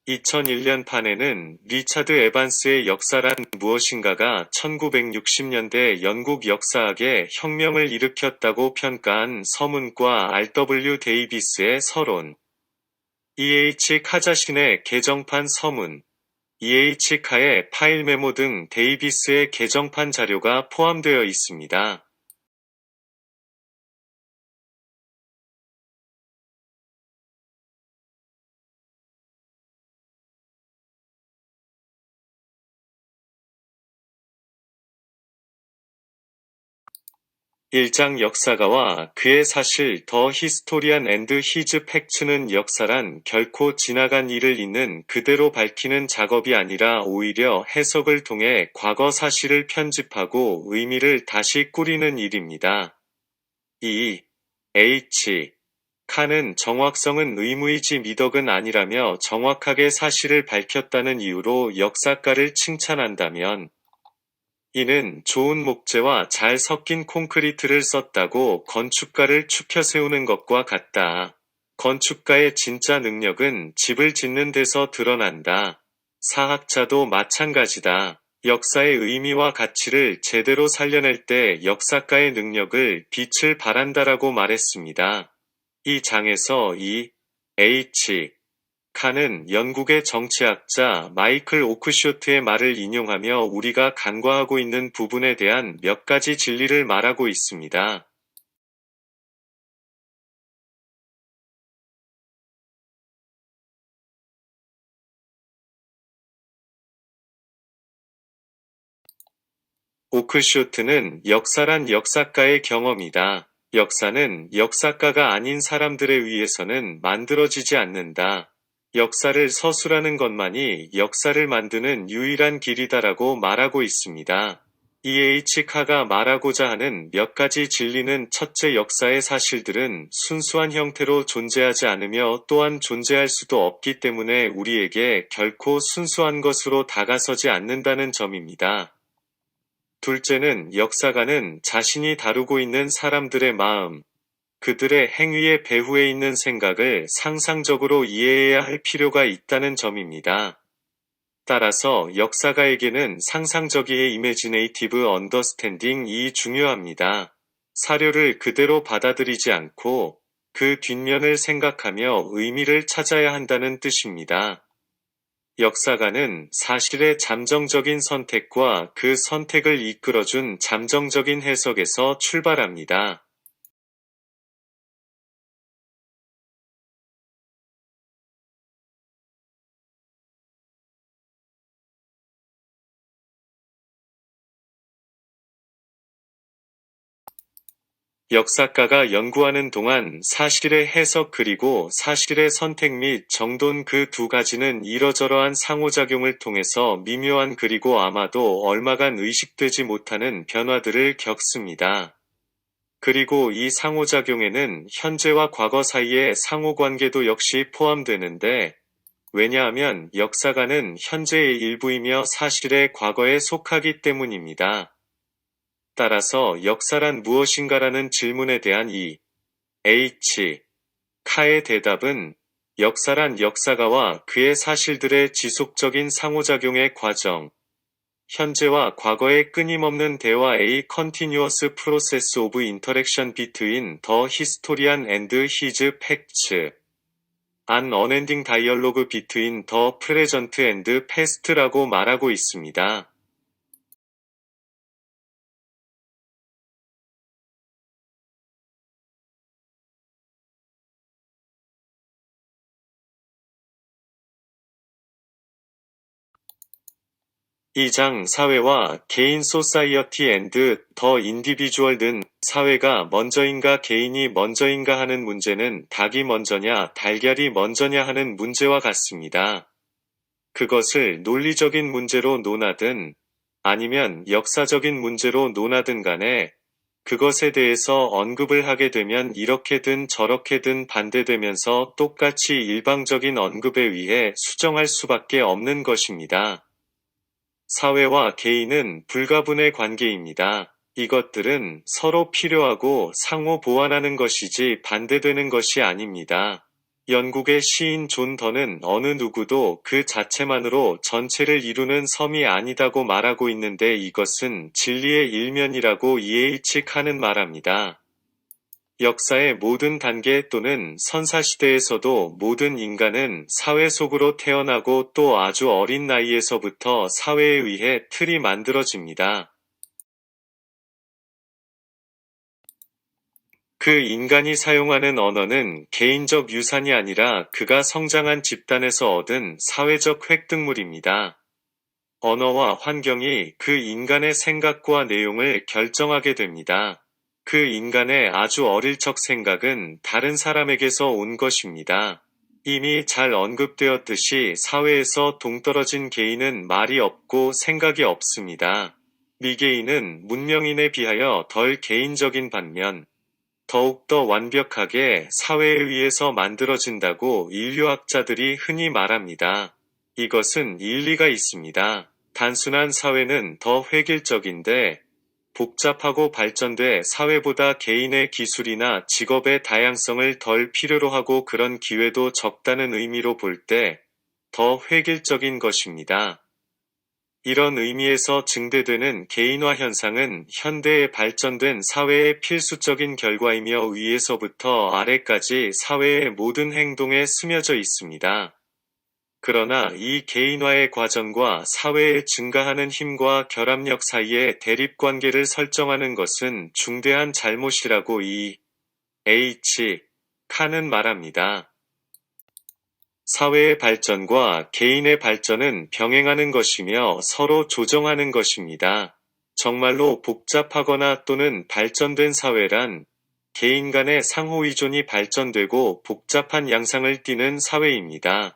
2001년 판에는 리차드 에반스의 역사란 무엇인가가 1960년대 영국 역사학에 혁명을 일으켰다고 평가한 서문과 R.W. 데이비스의 서론, E.H. 카 자신의 개정판 서문, E.H. 카의 파일 메모 등 데이비스의 개정판 자료가 포함되어 있습니다. 일장 역사가와 그의 사실 더 히스토리안 앤드 히즈 팩츠는 역사란 결코 지나간 일을 있는 그대로 밝히는 작업이 아니라 오히려 해석을 통해 과거 사실을 편집하고 의미를 다시 꾸리는 일입니다. E.H. 칸은 정확성은 의무이지 미덕은 아니라며 정확하게 사실을 밝혔다는 이유로 역사가를 칭찬한다면 이는 좋은 목재와 잘 섞인 콘크리트를 썼다고 건축가를 추켜 세우는 것과 같다. 건축가의 진짜 능력은 집을 짓는 데서 드러난다. 사학자도 마찬가지다. 역사의 의미와 가치를 제대로 살려낼 때 역사가의 능력을 빛을 발한다라고 말했습니다. 이 장에서 E.H. 칸은 영국의 정치학자 마이클 오크쇼트의 말을 인용하며 우리가 간과하고 있는 부분에 대한 몇 가지 진리를 말하고 있습니다. 오크쇼트는 역사란 역사가의 경험이다. 역사는 역사가가 아닌 사람들에 의해서는 만들어지지 않는다. 역사를 서술하는 것만이 역사를 만드는 유일한 길이다라고 말하고 있습니다. E.H. 카가 말하고자 하는 몇 가지 진리는 첫째, 역사의 사실들은 순수한 형태로 존재하지 않으며 또한 존재할 수도 없기 때문에 우리에게 결코 순수한 것으로 다가서지 않는다는 점입니다. 둘째는 역사가는 자신이 다루고 있는 사람들의 마음, 그들의 행위의 배후에 있는 생각을 상상적으로 이해해야 할 필요가 있다는 점입니다. 따라서 역사가에게는 상상적이의 imaginative understanding이 중요합니다. 사료를 그대로 받아들이지 않고 그 뒷면을 생각하며 의미를 찾아야 한다는 뜻입니다. 역사가는 사실의 잠정적인 선택과 그 선택을 이끌어준 잠정적인 해석에서 출발합니다. 역사가가 연구하는 동안 사실의 해석 그리고 사실의 선택 및 정돈 그 두 가지는 이러저러한 상호작용을 통해서 미묘한 그리고 아마도 얼마간 의식되지 못하는 변화들을 겪습니다. 그리고 이 상호작용에는 현재와 과거 사이의 상호관계도 역시 포함되는데, 왜냐하면 역사가는 현재의 일부이며 사실의 과거에 속하기 때문입니다. 따라서 역사란 무엇인가라는 질문에 대한 E.H. 카의 대답은 역사란 역사가와 그의 사실들의 지속적인 상호작용의 과정, 현재와 과거의 끊임없는 대화 A continuous process of interaction between the historian and his facts, an unending dialogue between the present and past라고 말하고 있습니다. 이 장 사회와 개인 소사이어티 앤드 더 인디비주얼 는 사회가 먼저인가 개인이 먼저인가 하는 문제는 닭이 먼저냐 달걀이 먼저냐 하는 문제와 같습니다. 그것을 논리적인 문제로 논하든 아니면 역사적인 문제로 논하든 간에 그것에 대해서 언급을 하게 되면 이렇게든 저렇게든 반대되면서 똑같이 일방적인 언급에 의해 수정할 수밖에 없는 것입니다. 사회와 개인은 불가분의 관계입니다. 이것들은 서로 필요하고 상호 보완하는 것이지 반대되는 것이 아닙니다. 영국의 시인 존 던은 어느 누구도 그 자체만으로 전체를 이루는 섬이 아니다고 말하고 있는데 이것은 진리의 일면이라고 E.H. 칸은 말합니다. 역사의 모든 단계 또는 선사시대에서도 모든 인간은 사회 속으로 태어나고 또 아주 어린 나이에서부터 사회에 의해 틀이 만들어집니다. 그 인간이 사용하는 언어는 개인적 유산이 아니라 그가 성장한 집단에서 얻은 사회적 획득물입니다. 언어와 환경이 그 인간의 생각과 내용을 결정하게 됩니다. 그 인간의 아주 어릴 적 생각은 다른 사람에게서 온 것입니다. 이미 잘 언급되었듯이 사회에서 동떨어진 개인은 말이 없고 생각이 없습니다. 미개인은 문명인에 비하여 덜 개인적인 반면 더욱더 완벽하게 사회에 의해서 만들어진다고 인류학자들이 흔히 말합니다. 이것은 일리가 있습니다. 단순한 사회는 더 획일적인데 복잡하고 발전돼 사회보다 개인의 기술이나 직업의 다양성을 덜 필요로 하고 그런 기회도 적다는 의미로 볼 때 더 획일적인 것입니다. 이런 의미에서 증대되는 개인화 현상은 현대에 발전된 사회의 필수적인 결과이며 위에서부터 아래까지 사회의 모든 행동에 스며져 있습니다. 그러나 이 개인화의 과정과 사회의 증가하는 힘과 결합력 사이의 대립관계를 설정하는 것은 중대한 잘못이라고 E.H. 칸은 말합니다. 사회의 발전과 개인의 발전은 병행하는 것이며 서로 조정하는 것입니다. 정말로 복잡하거나 또는 발전된 사회란 개인 간의 상호의존이 발전되고 복잡한 양상을 띠는 사회입니다.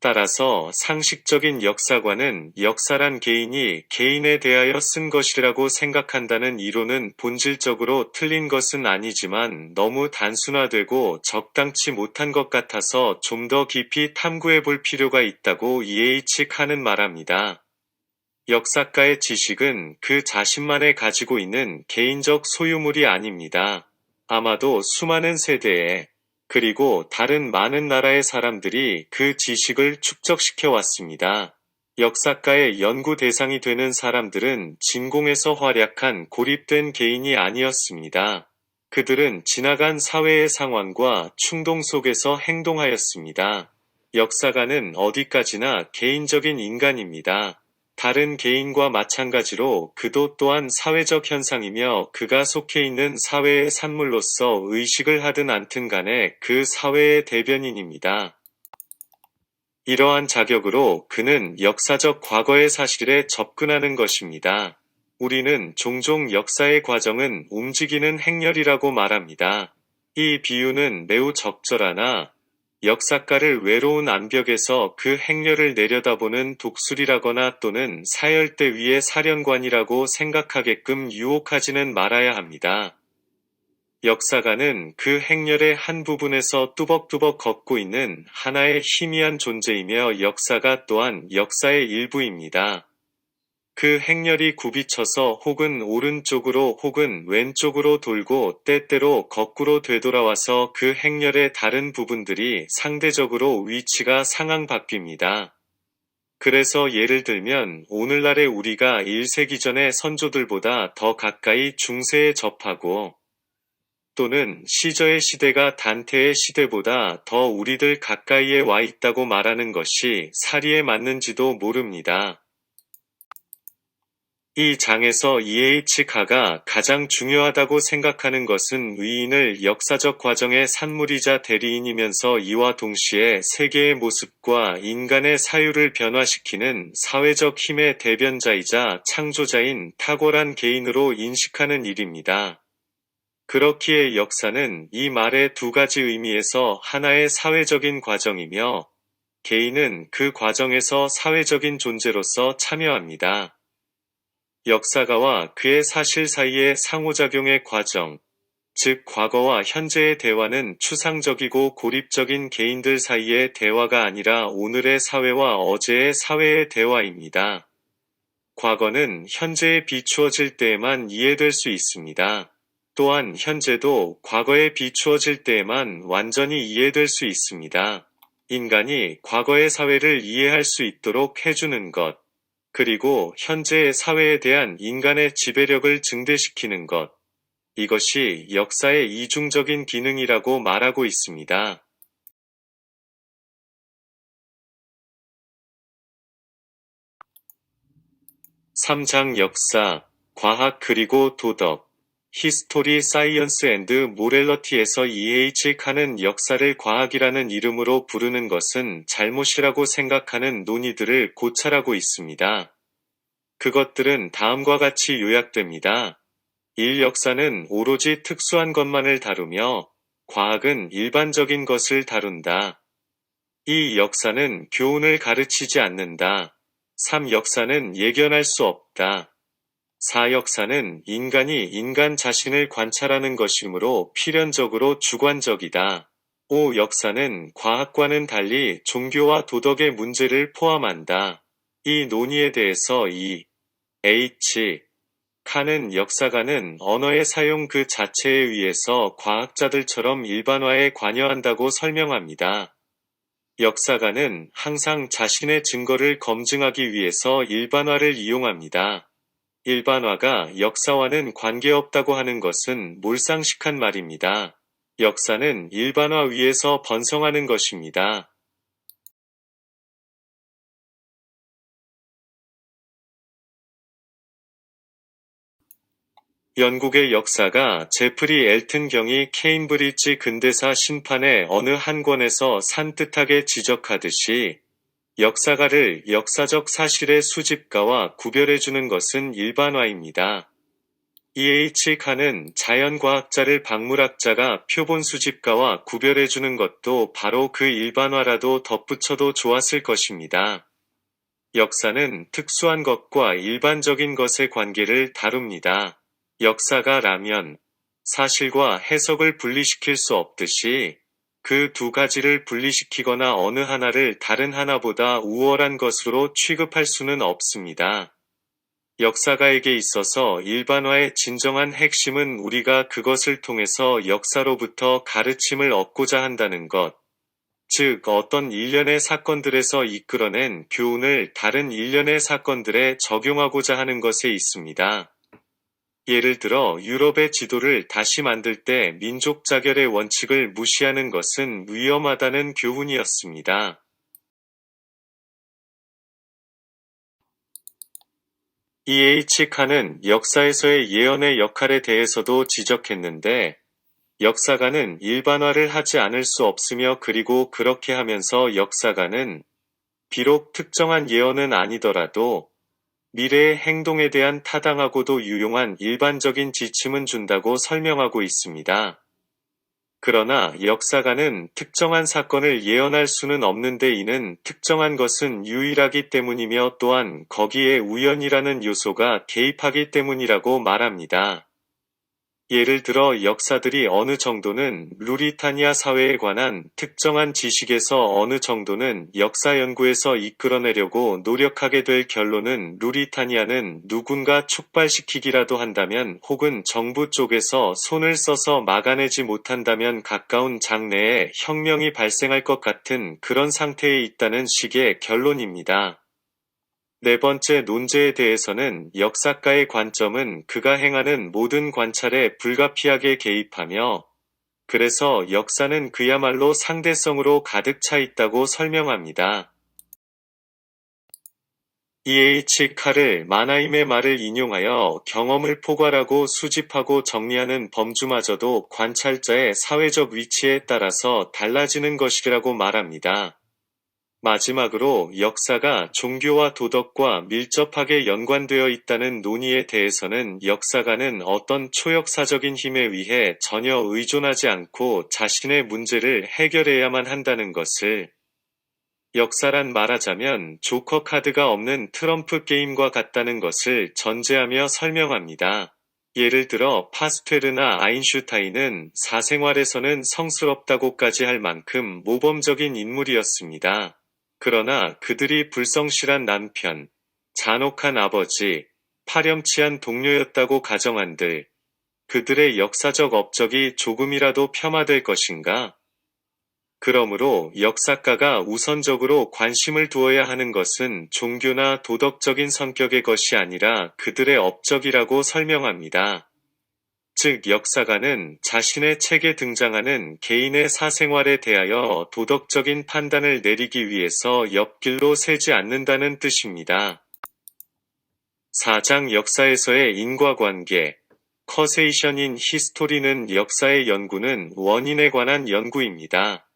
따라서 상식적인 역사관은 역사란 개인이 개인에 대하여 쓴 것이라고 생각한다는 이론은 본질적으로 틀린 것은 아니지만 너무 단순화되고 적당치 못한 것 같아서 좀 더 깊이 탐구해 볼 필요가 있다고 E.H. 칸은 말합니다. 역사가의 지식은 그 자신만에 가지고 있는 개인적 소유물이 아닙니다. 아마도 수많은 세대에 그리고 다른 많은 나라의 사람들이 그 지식을 축적시켜 왔습니다. 역사가의 연구 대상이 되는 사람들은 진공에서 활약한 고립된 개인이 아니었습니다. 그들은 지나간 사회의 상황과 충동 속에서 행동하였습니다. 역사가는 어디까지나 개인적인 인간입니다. 다른 개인과 마찬가지로 그도 또한 사회적 현상이며 그가 속해 있는 사회의 산물로서 의식을 하든 않든 간에 그 사회의 대변인입니다. 이러한 자격으로 그는 역사적 과거의 사실에 접근하는 것입니다. 우리는 종종 역사의 과정은 움직이는 행렬이라고 말합니다. 이 비유는 매우 적절하나 역사가를 외로운 암벽에서 그 행렬을 내려다보는 독수리라거나 또는 사열대 위의 사령관이라고 생각하게끔 유혹하지는 말아야 합니다. 역사가는 그 행렬의 한 부분에서 뚜벅뚜벅 걷고 있는 하나의 희미한 존재이며 역사가 또한 역사의 일부입니다. 그 행렬이 굽이쳐서 혹은 오른쪽으로 혹은 왼쪽으로 돌고 때때로 거꾸로 되돌아와서 그 행렬의 다른 부분들이 상대적으로 위치가 상황 바뀝니다. 그래서 예를 들면 오늘날의 우리가 1세기 전의 선조들보다 더 가까이 중세에 접하고 또는 시저의 시대가 단테의 시대보다 더 우리들 가까이에 와 있다고 말하는 것이 사리에 맞는지도 모릅니다. 이 장에서 E.H. 가가 가장 중요하다고 생각하는 것은 위인을 역사적 과정의 산물이자 대리인이면서 이와 동시에 세계의 모습과 인간의 사유를 변화시키는 사회적 힘의 대변자이자 창조자인 탁월한 개인으로 인식하는 일입니다. 그렇기에 역사는 이 말의 두 가지 의미에서 하나의 사회적인 과정이며 개인은 그 과정에서 사회적인 존재로서 참여합니다. 역사가와 그의 사실 사이의 상호작용의 과정, 즉 과거와 현재의 대화는 추상적이고 고립적인 개인들 사이의 대화가 아니라 오늘의 사회와 어제의 사회의 대화입니다. 과거는 현재에 비추어질 때에만 이해될 수 있습니다. 또한 현재도 과거에 비추어질 때에만 완전히 이해될 수 있습니다. 인간이 과거의 사회를 이해할 수 있도록 해주는 것, 그리고 현재의 사회에 대한 인간의 지배력을 증대시키는 것, 이것이 역사의 이중적인 기능이라고 말하고 있습니다. 3장 역사, 과학 그리고 도덕, 히스토리 사이언스 앤드 모렐러티에서 E.H. 칸은 역사를 과학이라는 이름으로 부르는 것은 잘못이라고 생각하는 논의들을 고찰하고 있습니다. 그것들은 다음과 같이 요약됩니다. 1. 역사는 오로지 특수한 것만을 다루며 과학은 일반적인 것을 다룬다. 2. 역사는 교훈을 가르치지 않는다. 3. 역사는 예견할 수 없다. 4. 역사는 인간이 인간 자신을 관찰하는 것이므로 필연적으로 주관적이다. 5. 역사는 과학과는 달리 종교와 도덕의 문제를 포함한다. 이 논의에 대해서 E.H. 칸은 역사가는 언어의 사용 그 자체에 의해서 과학자들처럼 일반화에 관여한다고 설명합니다. 역사가는 항상 자신의 증거를 검증하기 위해서 일반화를 이용합니다. 일반화가 역사와는 관계없다고 하는 것은 몰상식한 말입니다. 역사는 일반화 위에서 번성하는 것입니다. 영국의 역사가 제프리 엘튼 경이 케임브리지 근대사 심판의 어느 한 권에서 산뜻하게 지적하듯이 역사가를 역사적 사실의 수집가와 구별해주는 것은 일반화입니다. E.H. 칸은 자연과학자를 박물학자가 표본 수집가와 구별해주는 것도 바로 그 일반화라도 덧붙여도 좋았을 것입니다. 역사는 특수한 것과 일반적인 것의 관계를 다룹니다. 역사가라면 사실과 해석을 분리시킬 수 없듯이 그 두 가지를 분리시키거나 어느 하나를 다른 하나보다 우월한 것으로 취급할 수는 없습니다. 역사가에게 있어서 일반화의 진정한 핵심은 우리가 그것을 통해서 역사로부터 가르침을 얻고자 한다는 것, 즉 어떤 일련의 사건들에서 이끌어낸 교훈을 다른 일련의 사건들에 적용하고자 하는 것에 있습니다. 예를 들어 유럽의 지도를 다시 만들 때 민족 자결의 원칙을 무시하는 것은 위험하다는 교훈이었습니다. E.H. 칸은 역사에서의 예언의 역할에 대해서도 지적했는데 역사가는 일반화를 하지 않을 수 없으며 그리고 그렇게 하면서 역사가는 비록 특정한 예언은 아니더라도 미래의 행동에 대한 타당하고도 유용한 일반적인 지침은 준다고 설명하고 있습니다. 그러나 역사가는 특정한 사건을 예언할 수는 없는데 이는 특정한 것은 유일하기 때문이며 또한 거기에 우연이라는 요소가 개입하기 때문이라고 말합니다. 예를 들어 역사들이 어느 정도는 루리타니아 사회에 관한 특정한 지식에서 어느 정도는 역사 연구에서 이끌어내려고 노력하게 될 결론은 루리타니아는 누군가 촉발시키기라도 한다면 혹은 정부 쪽에서 손을 써서 막아내지 못한다면 가까운 장래에 혁명이 발생할 것 같은 그런 상태에 있다는 식의 결론입니다. 네 번째 논제에 대해서는 역사가의 관점은 그가 행하는 모든 관찰에 불가피하게 개입하며 그래서 역사는 그야말로 상대성으로 가득 차 있다고 설명합니다. E.H. 칼을 마나임의 말을 인용하여 경험을 포괄하고 수집하고 정리하는 범주마저도 관찰자의 사회적 위치에 따라서 달라지는 것이라고 말합니다. 마지막으로 역사가 종교와 도덕과 밀접하게 연관되어 있다는 논의에 대해서는 역사가는 어떤 초역사적인 힘에 의해 전혀 의존하지 않고 자신의 문제를 해결해야만 한다는 것을, 역사란 말하자면 조커 카드가 없는 트럼프 게임과 같다는 것을 전제하며 설명합니다. 예를 들어 파스테르나 아인슈타인은 사생활에서는 성스럽다고까지 할 만큼 모범적인 인물이었습니다. 그러나 그들이 불성실한 남편, 잔혹한 아버지, 파렴치한 동료였다고 가정한들, 그들의 역사적 업적이 조금이라도 폄하될 것인가? 그러므로 역사가가 우선적으로 관심을 두어야 하는 것은 종교나 도덕적인 성격의 것이 아니라 그들의 업적이라고 설명합니다. 즉 역사가는 자신의 책에 등장하는 개인의 사생활에 대하여 도덕적인 판단을 내리기 위해서 옆길로 새지 않는다는 뜻입니다. 4장 역사에서의 인과관계 커세이션인 히스토리는 역사의 연구는 원인에 관한 연구입니다.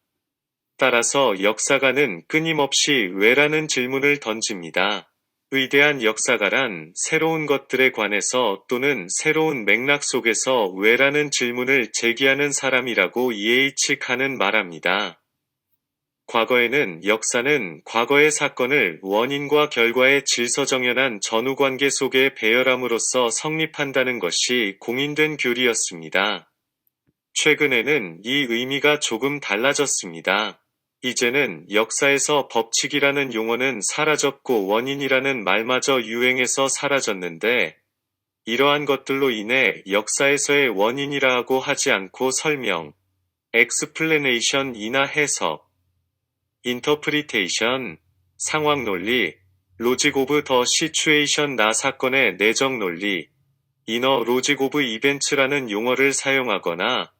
따라서 역사가는 끊임없이 왜라는 질문을 던집니다. 위대한 역사가란 새로운 것들에 관해서 또는 새로운 맥락 속에서 왜라는 질문을 제기하는 사람이라고 E.H. 칸은 말합니다. 과거에는 역사는 과거의 사건을 원인과 결과의 질서정연한 전후관계 속에 배열함으로써 성립한다는 것이 공인된 교리였습니다. 최근에는 이 의미가 조금 달라졌습니다. 이제는 역사에서 법칙이라는 용어는 사라졌고 원인이라는 말마저 유행에서 사라졌는데 이러한 것들로 인해 역사에서의 원인이라 하고 하지 않고 설명, explanation이나 해석, interpretation, 상황논리, logic of the situation 나 사건의 내적 논리, inner logic of events라는 용어를 사용하거나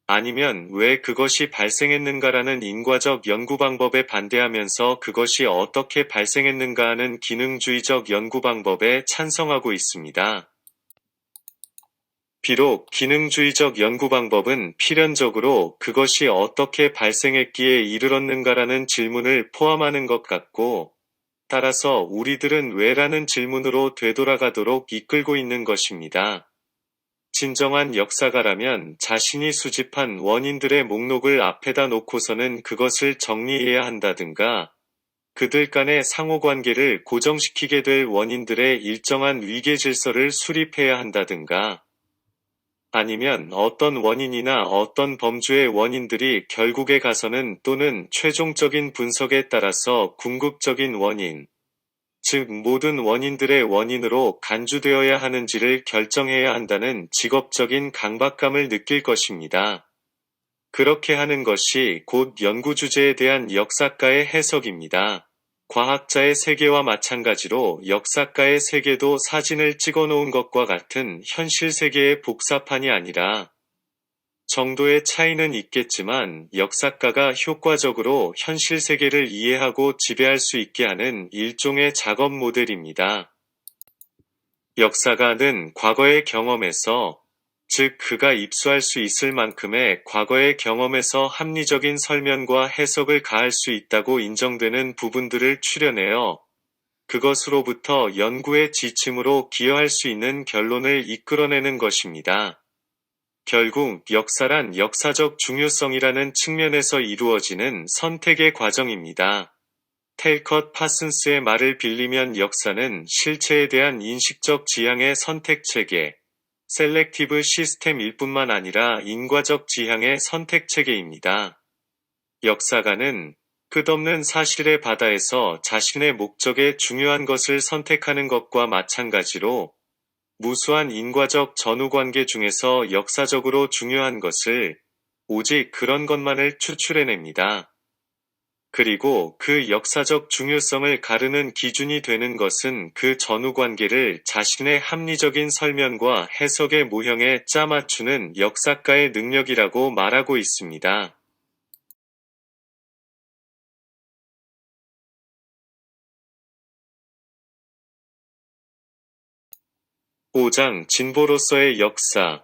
아니면 왜 그것이 발생했는가라는 인과적 연구 방법에 반대하면서 그것이 어떻게 발생했는가 하는 기능주의적 연구 방법에 찬성하고 있습니다. 비록 기능주의적 연구 방법은 필연적으로 그것이 어떻게 발생했기에 이르렀는가라는 질문을 포함하는 것 같고, 따라서 우리들은 왜라는 질문으로 되돌아가도록 이끌고 있는 것입니다. 진정한 역사가라면 자신이 수집한 원인들의 목록을 앞에다 놓고서는 그것을 정리해야 한다든가, 그들 간의 상호관계를 고정시키게 될 원인들의 일정한 위계 질서를 수립해야 한다든가, 아니면 어떤 원인이나 어떤 범주의 원인들이 결국에 가서는 또는 최종적인 분석에 따라서 궁극적인 원인, 즉 모든 원인들의 원인으로 간주되어야 하는지를 결정해야 한다는 직업적인 강박감을 느낄 것입니다. 그렇게 하는 것이 곧 연구 주제에 대한 역사가의 해석입니다. 과학자의 세계와 마찬가지로 역사가의 세계도 사진을 찍어놓은 것과 같은 현실 세계의 복사판이 아니라 정도의 차이는 있겠지만 역사가가 효과적으로 현실 세계를 이해하고 지배할 수 있게 하는 일종의 작업 모델입니다. 역사가는 과거의 경험에서, 즉 그가 입수할 수 있을 만큼의 과거의 경험에서 합리적인 설명과 해석을 가할 수 있다고 인정되는 부분들을 추려내어 그것으로부터 연구의 지침으로 기여할 수 있는 결론을 이끌어내는 것입니다. 결국 역사란 역사적 중요성이라는 측면에서 이루어지는 선택의 과정입니다. 텔컷 파슨스의 말을 빌리면 역사는 실체에 대한 인식적 지향의 선택체계, 셀렉티브 시스템일 뿐만 아니라 인과적 지향의 선택체계입니다. 역사가는 끝없는 사실의 바다에서 자신의 목적에 중요한 것을 선택하는 것과 마찬가지로 무수한 인과적 전후관계 중에서 역사적으로 중요한 것을 오직 그런 것만을 추출해냅니다. 그리고 그 역사적 중요성을 가르는 기준이 되는 것은 그 전후관계를 자신의 합리적인 설명과 해석의 모형에 짜맞추는 역사가의 능력이라고 말하고 있습니다. (5장) 진보로서의 역사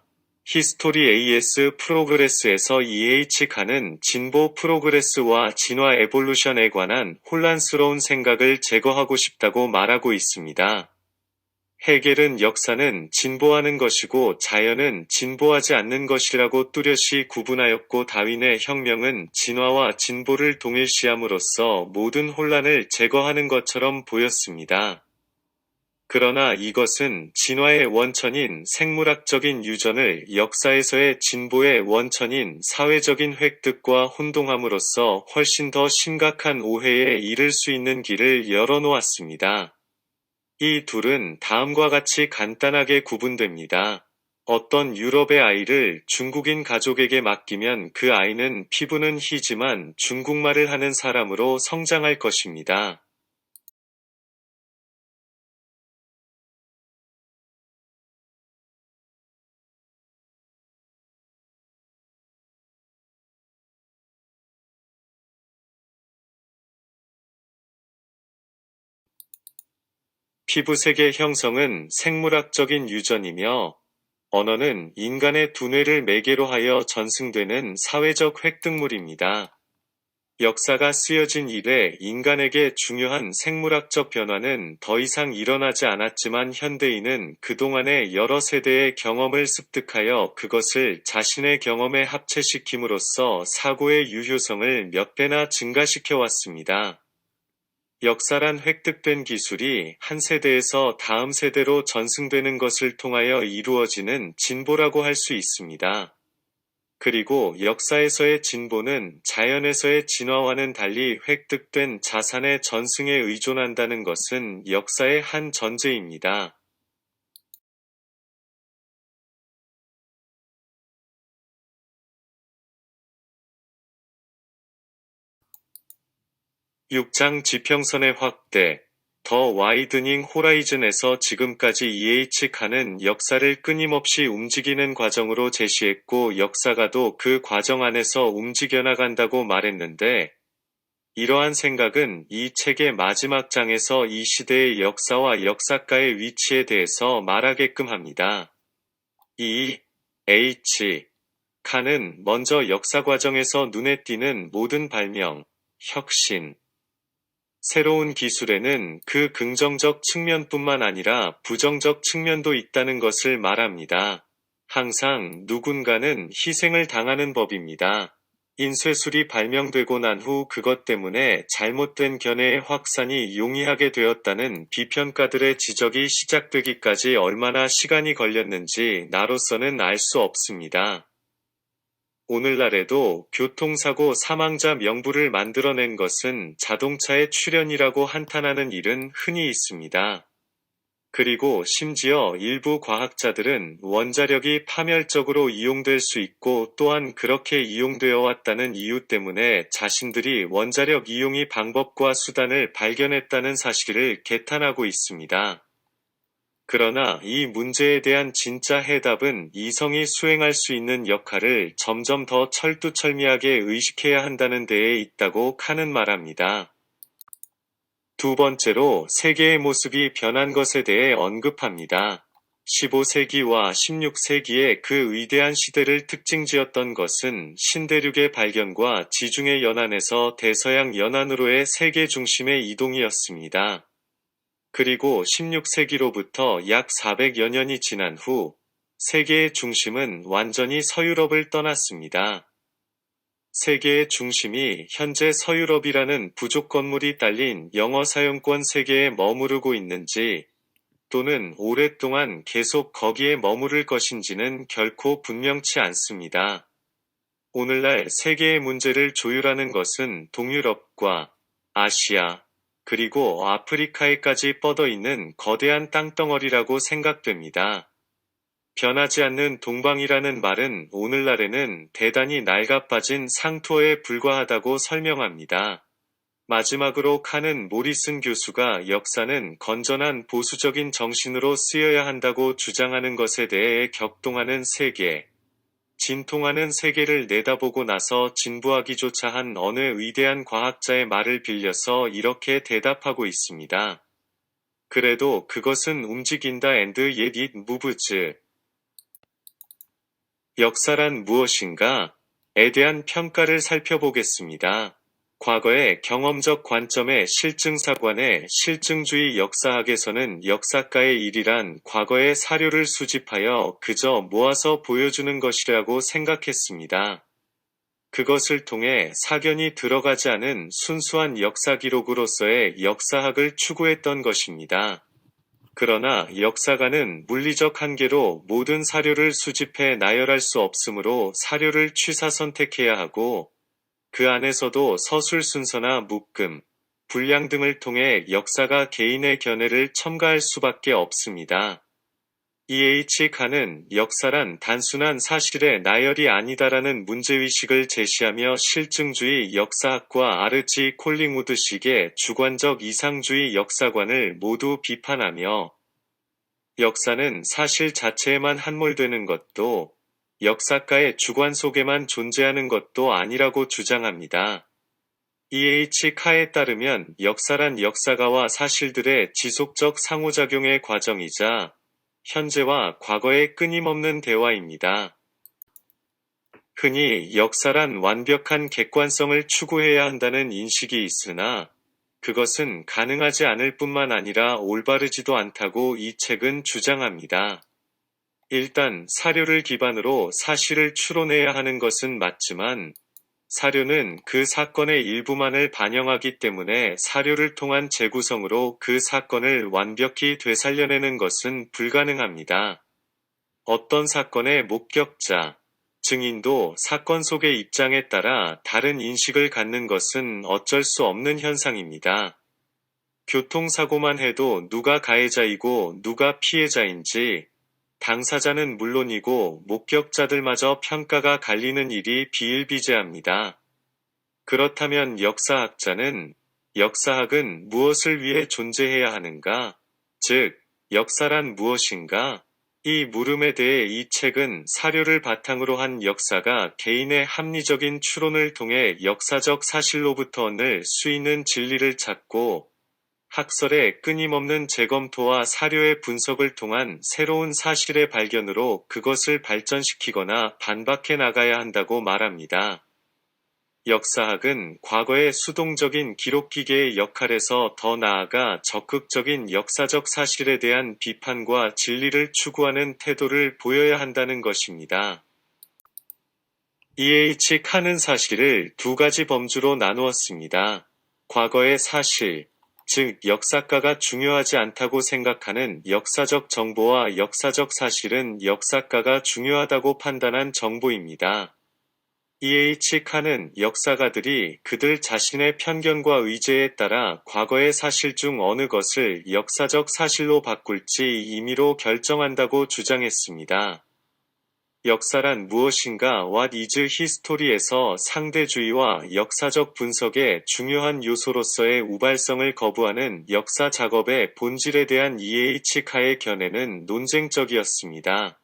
히스토리 AS 프로그레스에서 E.H. 칸은 진보 프로그레스와 진화 에볼루션에 관한 혼란스러운 생각을 제거하고 싶다고 말하고 있습니다. 헤겔은 역사는 진보하는 것이고 자연은 진보하지 않는 것이라고 뚜렷이 구분하였고 다윈의 혁명은 진화와 진보를 동일시함으로써 모든 혼란을 제거하는 것처럼 보였습니다. 그러나 이것은 진화의 원천인 생물학적인 유전을 역사에서의 진보의 원천인 사회적인 획득과 혼동함으로써 훨씬 더 심각한 오해에 이를 수 있는 길을 열어놓았습니다. 이 둘은 다음과 같이 간단하게 구분됩니다. 어떤 유럽의 아이를 중국인 가족에게 맡기면 그 아이는 피부는 희지만 중국말을 하는 사람으로 성장할 것입니다. 피부색의 형성은 생물학적인 유전이며 언어는 인간의 두뇌를 매개로 하여 전승되는 사회적 획득물입니다. 역사가 쓰여진 이래 인간에게 중요한 생물학적 변화는 더 이상 일어나지 않았지만 현대인은 그동안의 여러 세대의 경험을 습득하여 그것을 자신의 경험에 합체시킴으로써 사고의 유효성을 몇 배나 증가시켜 왔습니다. 역사란 획득된 기술이 한 세대에서 다음 세대로 전승되는 것을 통하여 이루어지는 진보라고 할 수 있습니다. 그리고 역사에서의 진보는 자연에서의 진화와는 달리 획득된 자산의 전승에 의존한다는 것은 역사의 한 전제입니다. 6장 지평선의 확대, 더 와이드닝 호라이즌에서 지금까지 EH카는 역사를 끊임없이 움직이는 과정으로 제시했고 역사가도 그 과정 안에서 움직여 나간다고 말했는데, 이러한 생각은 이 책의 마지막 장에서 이 시대의 역사와 역사가의 위치에 대해서 말하게끔 합니다. 칸은 먼저 역사 과정에서 눈에 띄는 모든 발명, 혁신, 새로운 기술에는 그 긍정적 측면뿐만 아니라 부정적 측면도 있다는 것을 말합니다. 항상 누군가는 희생을 당하는 법입니다. 인쇄술이 발명되고 난 후 그것 때문에 잘못된 견해의 확산이 용이하게 되었다는 비평가들의 지적이 시작되기까지 얼마나 시간이 걸렸는지 나로서는 알 수 없습니다. 오늘날에도 교통사고 사망자 명부를 만들어낸 것은 자동차의 출현이라고 한탄하는 일은 흔히 있습니다. 그리고 심지어 일부 과학자들은 원자력이 파멸적으로 이용될 수 있고 또한 그렇게 이용되어 왔다는 이유 때문에 자신들이 원자력 이용의 방법과 수단을 발견했다는 사실을 개탄하고 있습니다. 그러나 이 문제에 대한 진짜 해답은 이성이 수행할 수 있는 역할을 점점 더 철두철미하게 의식해야 한다는 데에 있다고 칸은 말합니다. 두 번째로 세계의 모습이 변한 것에 대해 언급합니다. 15세기와 16세기의 그 위대한 시대를 특징지었던 것은 신대륙의 발견과 지중해 연안에서 대서양 연안으로의 세계 중심의 이동이었습니다. 그리고 16세기로부터 약 400여 년이 지난 후 세계의 중심은 완전히 서유럽을 떠났습니다. 세계의 중심이 현재 서유럽이라는 부족 건물이 딸린 영어 사용권 세계에 머무르고 있는지 또는 오랫동안 계속 거기에 머무를 것인지는 결코 분명치 않습니다. 오늘날 세계의 문제를 조율하는 것은 동유럽과 아시아, 그리고 아프리카에까지 뻗어 있는 거대한 땅덩어리라고 생각됩니다. 변하지 않는 동방이라는 말은 오늘날에는 대단히 낡아빠진 상투어에 불과하다고 설명합니다. 마지막으로 칸은 모리슨 교수가 역사는 건전한 보수적인 정신으로 쓰여야 한다고 주장하는 것에 대해 격동하는 세계, 진통하는 세계를 내다보고 나서 진부하기조차 한 어느 위대한 과학자의 말을 빌려서 이렇게 대답하고 있습니다. 그래도 그것은 움직인다 and yet it moves. 역사란 무엇인가? 에 대한 평가를 살펴보겠습니다. 과거의 경험적 관점의 실증사관의 실증주의 역사학에서는 역사가의 일이란 과거의 사료를 수집하여 그저 모아서 보여주는 것이라고 생각했습니다. 그것을 통해 사견이 들어가지 않은 순수한 역사 기록으로서의 역사학을 추구했던 것입니다. 그러나 역사가는 물리적 한계로 모든 사료를 수집해 나열할 수 없으므로 사료를 취사 선택해야 하고 그 안에서도 서술 순서나 묶음, 분량 등을 통해 역사가 개인의 견해를 첨가할 수밖에 없습니다. E.H. 칸은 역사란 단순한 사실의 나열이 아니다라는 문제의식을 제시하며 실증주의 역사학과 아르치 콜링우드식의 주관적 이상주의 역사관을 모두 비판하며 역사는 사실 자체에만 함몰되는 것도 역사가의 주관 속에만 존재하는 것도 아니라고 주장합니다. E.H. 카에 따르면 역사란 역사가와 사실들의 지속적 상호작용의 과정이자 현재와 과거의 끊임없는 대화입니다. 흔히 역사란 완벽한 객관성을 추구해야 한다는 인식이 있으나 그것은 가능하지 않을 뿐만 아니라 올바르지도 않다고 이 책은 주장합니다. 일단 사료를 기반으로 사실을 추론해야 하는 것은 맞지만 사료는 그 사건의 일부만을 반영하기 때문에 사료를 통한 재구성으로 그 사건을 완벽히 되살려내는 것은 불가능합니다. 어떤 사건의 목격자, 증인도 사건 속의 입장에 따라 다른 인식을 갖는 것은 어쩔 수 없는 현상입니다. 교통사고만 해도 누가 가해자이고 누가 피해자인지 당사자는 물론이고 목격자들마저 평가가 갈리는 일이 비일비재합니다. 그렇다면 역사학은 무엇을 위해 존재해야 하는가? 즉, 역사란 무엇인가? 이 물음에 대해 이 책은 사료를 바탕으로 한 역사가 개인의 합리적인 추론을 통해 역사적 사실로부터 얻을 수 있는 진리를 찾고 학설의 끊임없는 재검토와 사료의 분석을 통한 새로운 사실의 발견으로 그것을 발전시키거나 반박해 나가야 한다고 말합니다. 역사학은 과거의 수동적인 기록기계의 역할에서 더 나아가 적극적인 역사적 사실에 대한 비판과 진리를 추구하는 태도를 보여야 한다는 것입니다. E.H. 칸은 사실을 두 가지 범주로 나누었습니다. 과거의 사실, 즉 역사가가 중요하지 않다고 생각하는 역사적 정보와 역사적 사실은 역사가가 중요하다고 판단한 정보입니다. E.H. 칸은 역사가들이 그들 자신의 편견과 의제에 따라 과거의 사실 중 어느 것을 역사적 사실로 바꿀지 임의로 결정한다고 주장했습니다. 역사란 무엇인가 What is history에서 상대주의와 역사적 분석의 중요한 요소로서의 우발성을 거부하는 역사 작업의 본질에 대한 E.H. 카의 견해는 논쟁적이었습니다.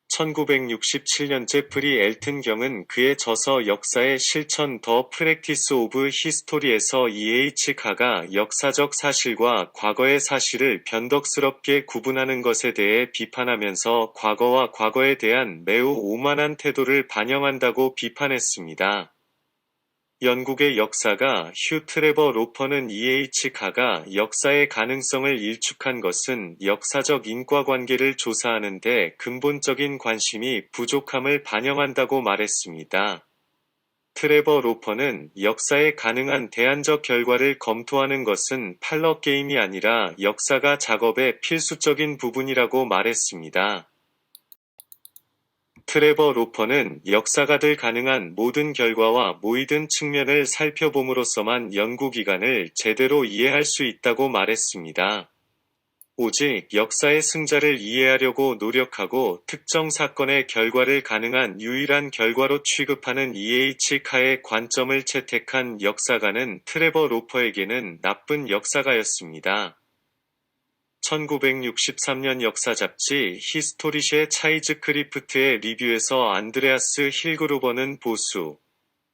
1967년 제프리 엘튼 경은 그의 저서 역사의 실천 더 프랙티스 오브 히스토리에서 E.H. 카가 역사적 사실과 과거의 사실을 변덕스럽게 구분하는 것에 대해 비판하면서 과거와 과거에 대한 매우 오만한 태도를 반영한다고 비판했습니다. 영국의 역사가 휴 트레버 로퍼는 E.H. 카가 역사의 가능성을 일축한 것은 역사적 인과관계를 조사하는 데 근본적인 관심이 부족함을 반영한다고 말했습니다. 트레버 로퍼는 역사의 가능한 대안적 결과를 검토하는 것은 팔러 게임이 아니라 역사가 작업의 필수적인 부분이라고 말했습니다. 트레버 로퍼는 역사가들 가능한 모든 결과와 모이든 측면을 살펴봄으로써만 연구기간을 제대로 이해할 수 있다고 말했습니다. 오직 역사의 승자를 이해하려고 노력하고 특정 사건의 결과를 가능한 유일한 결과로 취급하는 E.H. 카의 관점을 채택한 역사가는 트레버 로퍼에게는 나쁜 역사가였습니다. 1963년 역사 잡지 히스토리시의 차이즈 크리프트의 리뷰에서 안드레아스 힐그루버는 보수,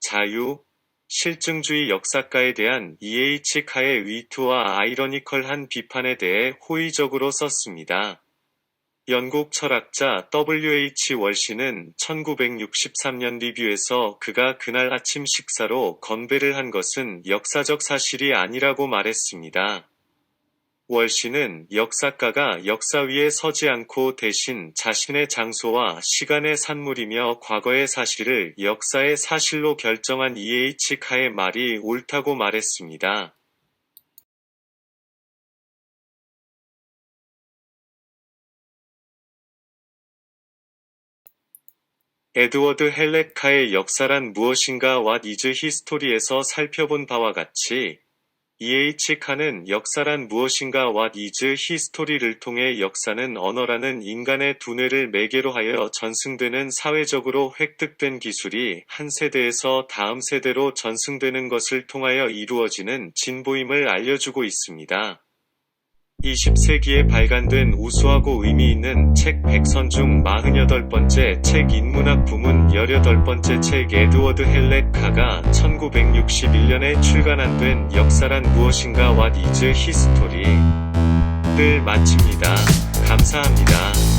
자유, 실증주의 역사가에 대한 E.H. 카의 위트와 아이러니컬한 비판에 대해 호의적으로 썼습니다. 영국 철학자 W.H. 월시는 1963년 리뷰에서 그가 그날 아침 식사로 건배를 한 것은 역사적 사실이 아니라고 말했습니다. 월시는 역사가가 역사 위에 서지 않고 대신 자신의 장소와 시간의 산물이며 과거의 사실을 역사의 사실로 결정한 E.H. 카의 말이 옳다고 말했습니다. 에드워드 헬렉 카의 역사란 무엇인가 What is history에서 살펴본 바와 같이 E.H. 칸은 역사란 무엇인가 What is history를 통해 역사는 언어라는 인간의 두뇌를 매개로 하여 전승되는 사회적으로 획득된 기술이 한 세대에서 다음 세대로 전승되는 것을 통하여 이루어지는 진보임을 알려주고 있습니다. 20세기에 발간된 우수하고 의미 있는 책 100선 중 48번째 책 인문학 부문 18번째 책 에드워드 헬렉 카가 1961년에 출간한 된 역사란 무엇인가 What is history를 마칩니다. 감사합니다.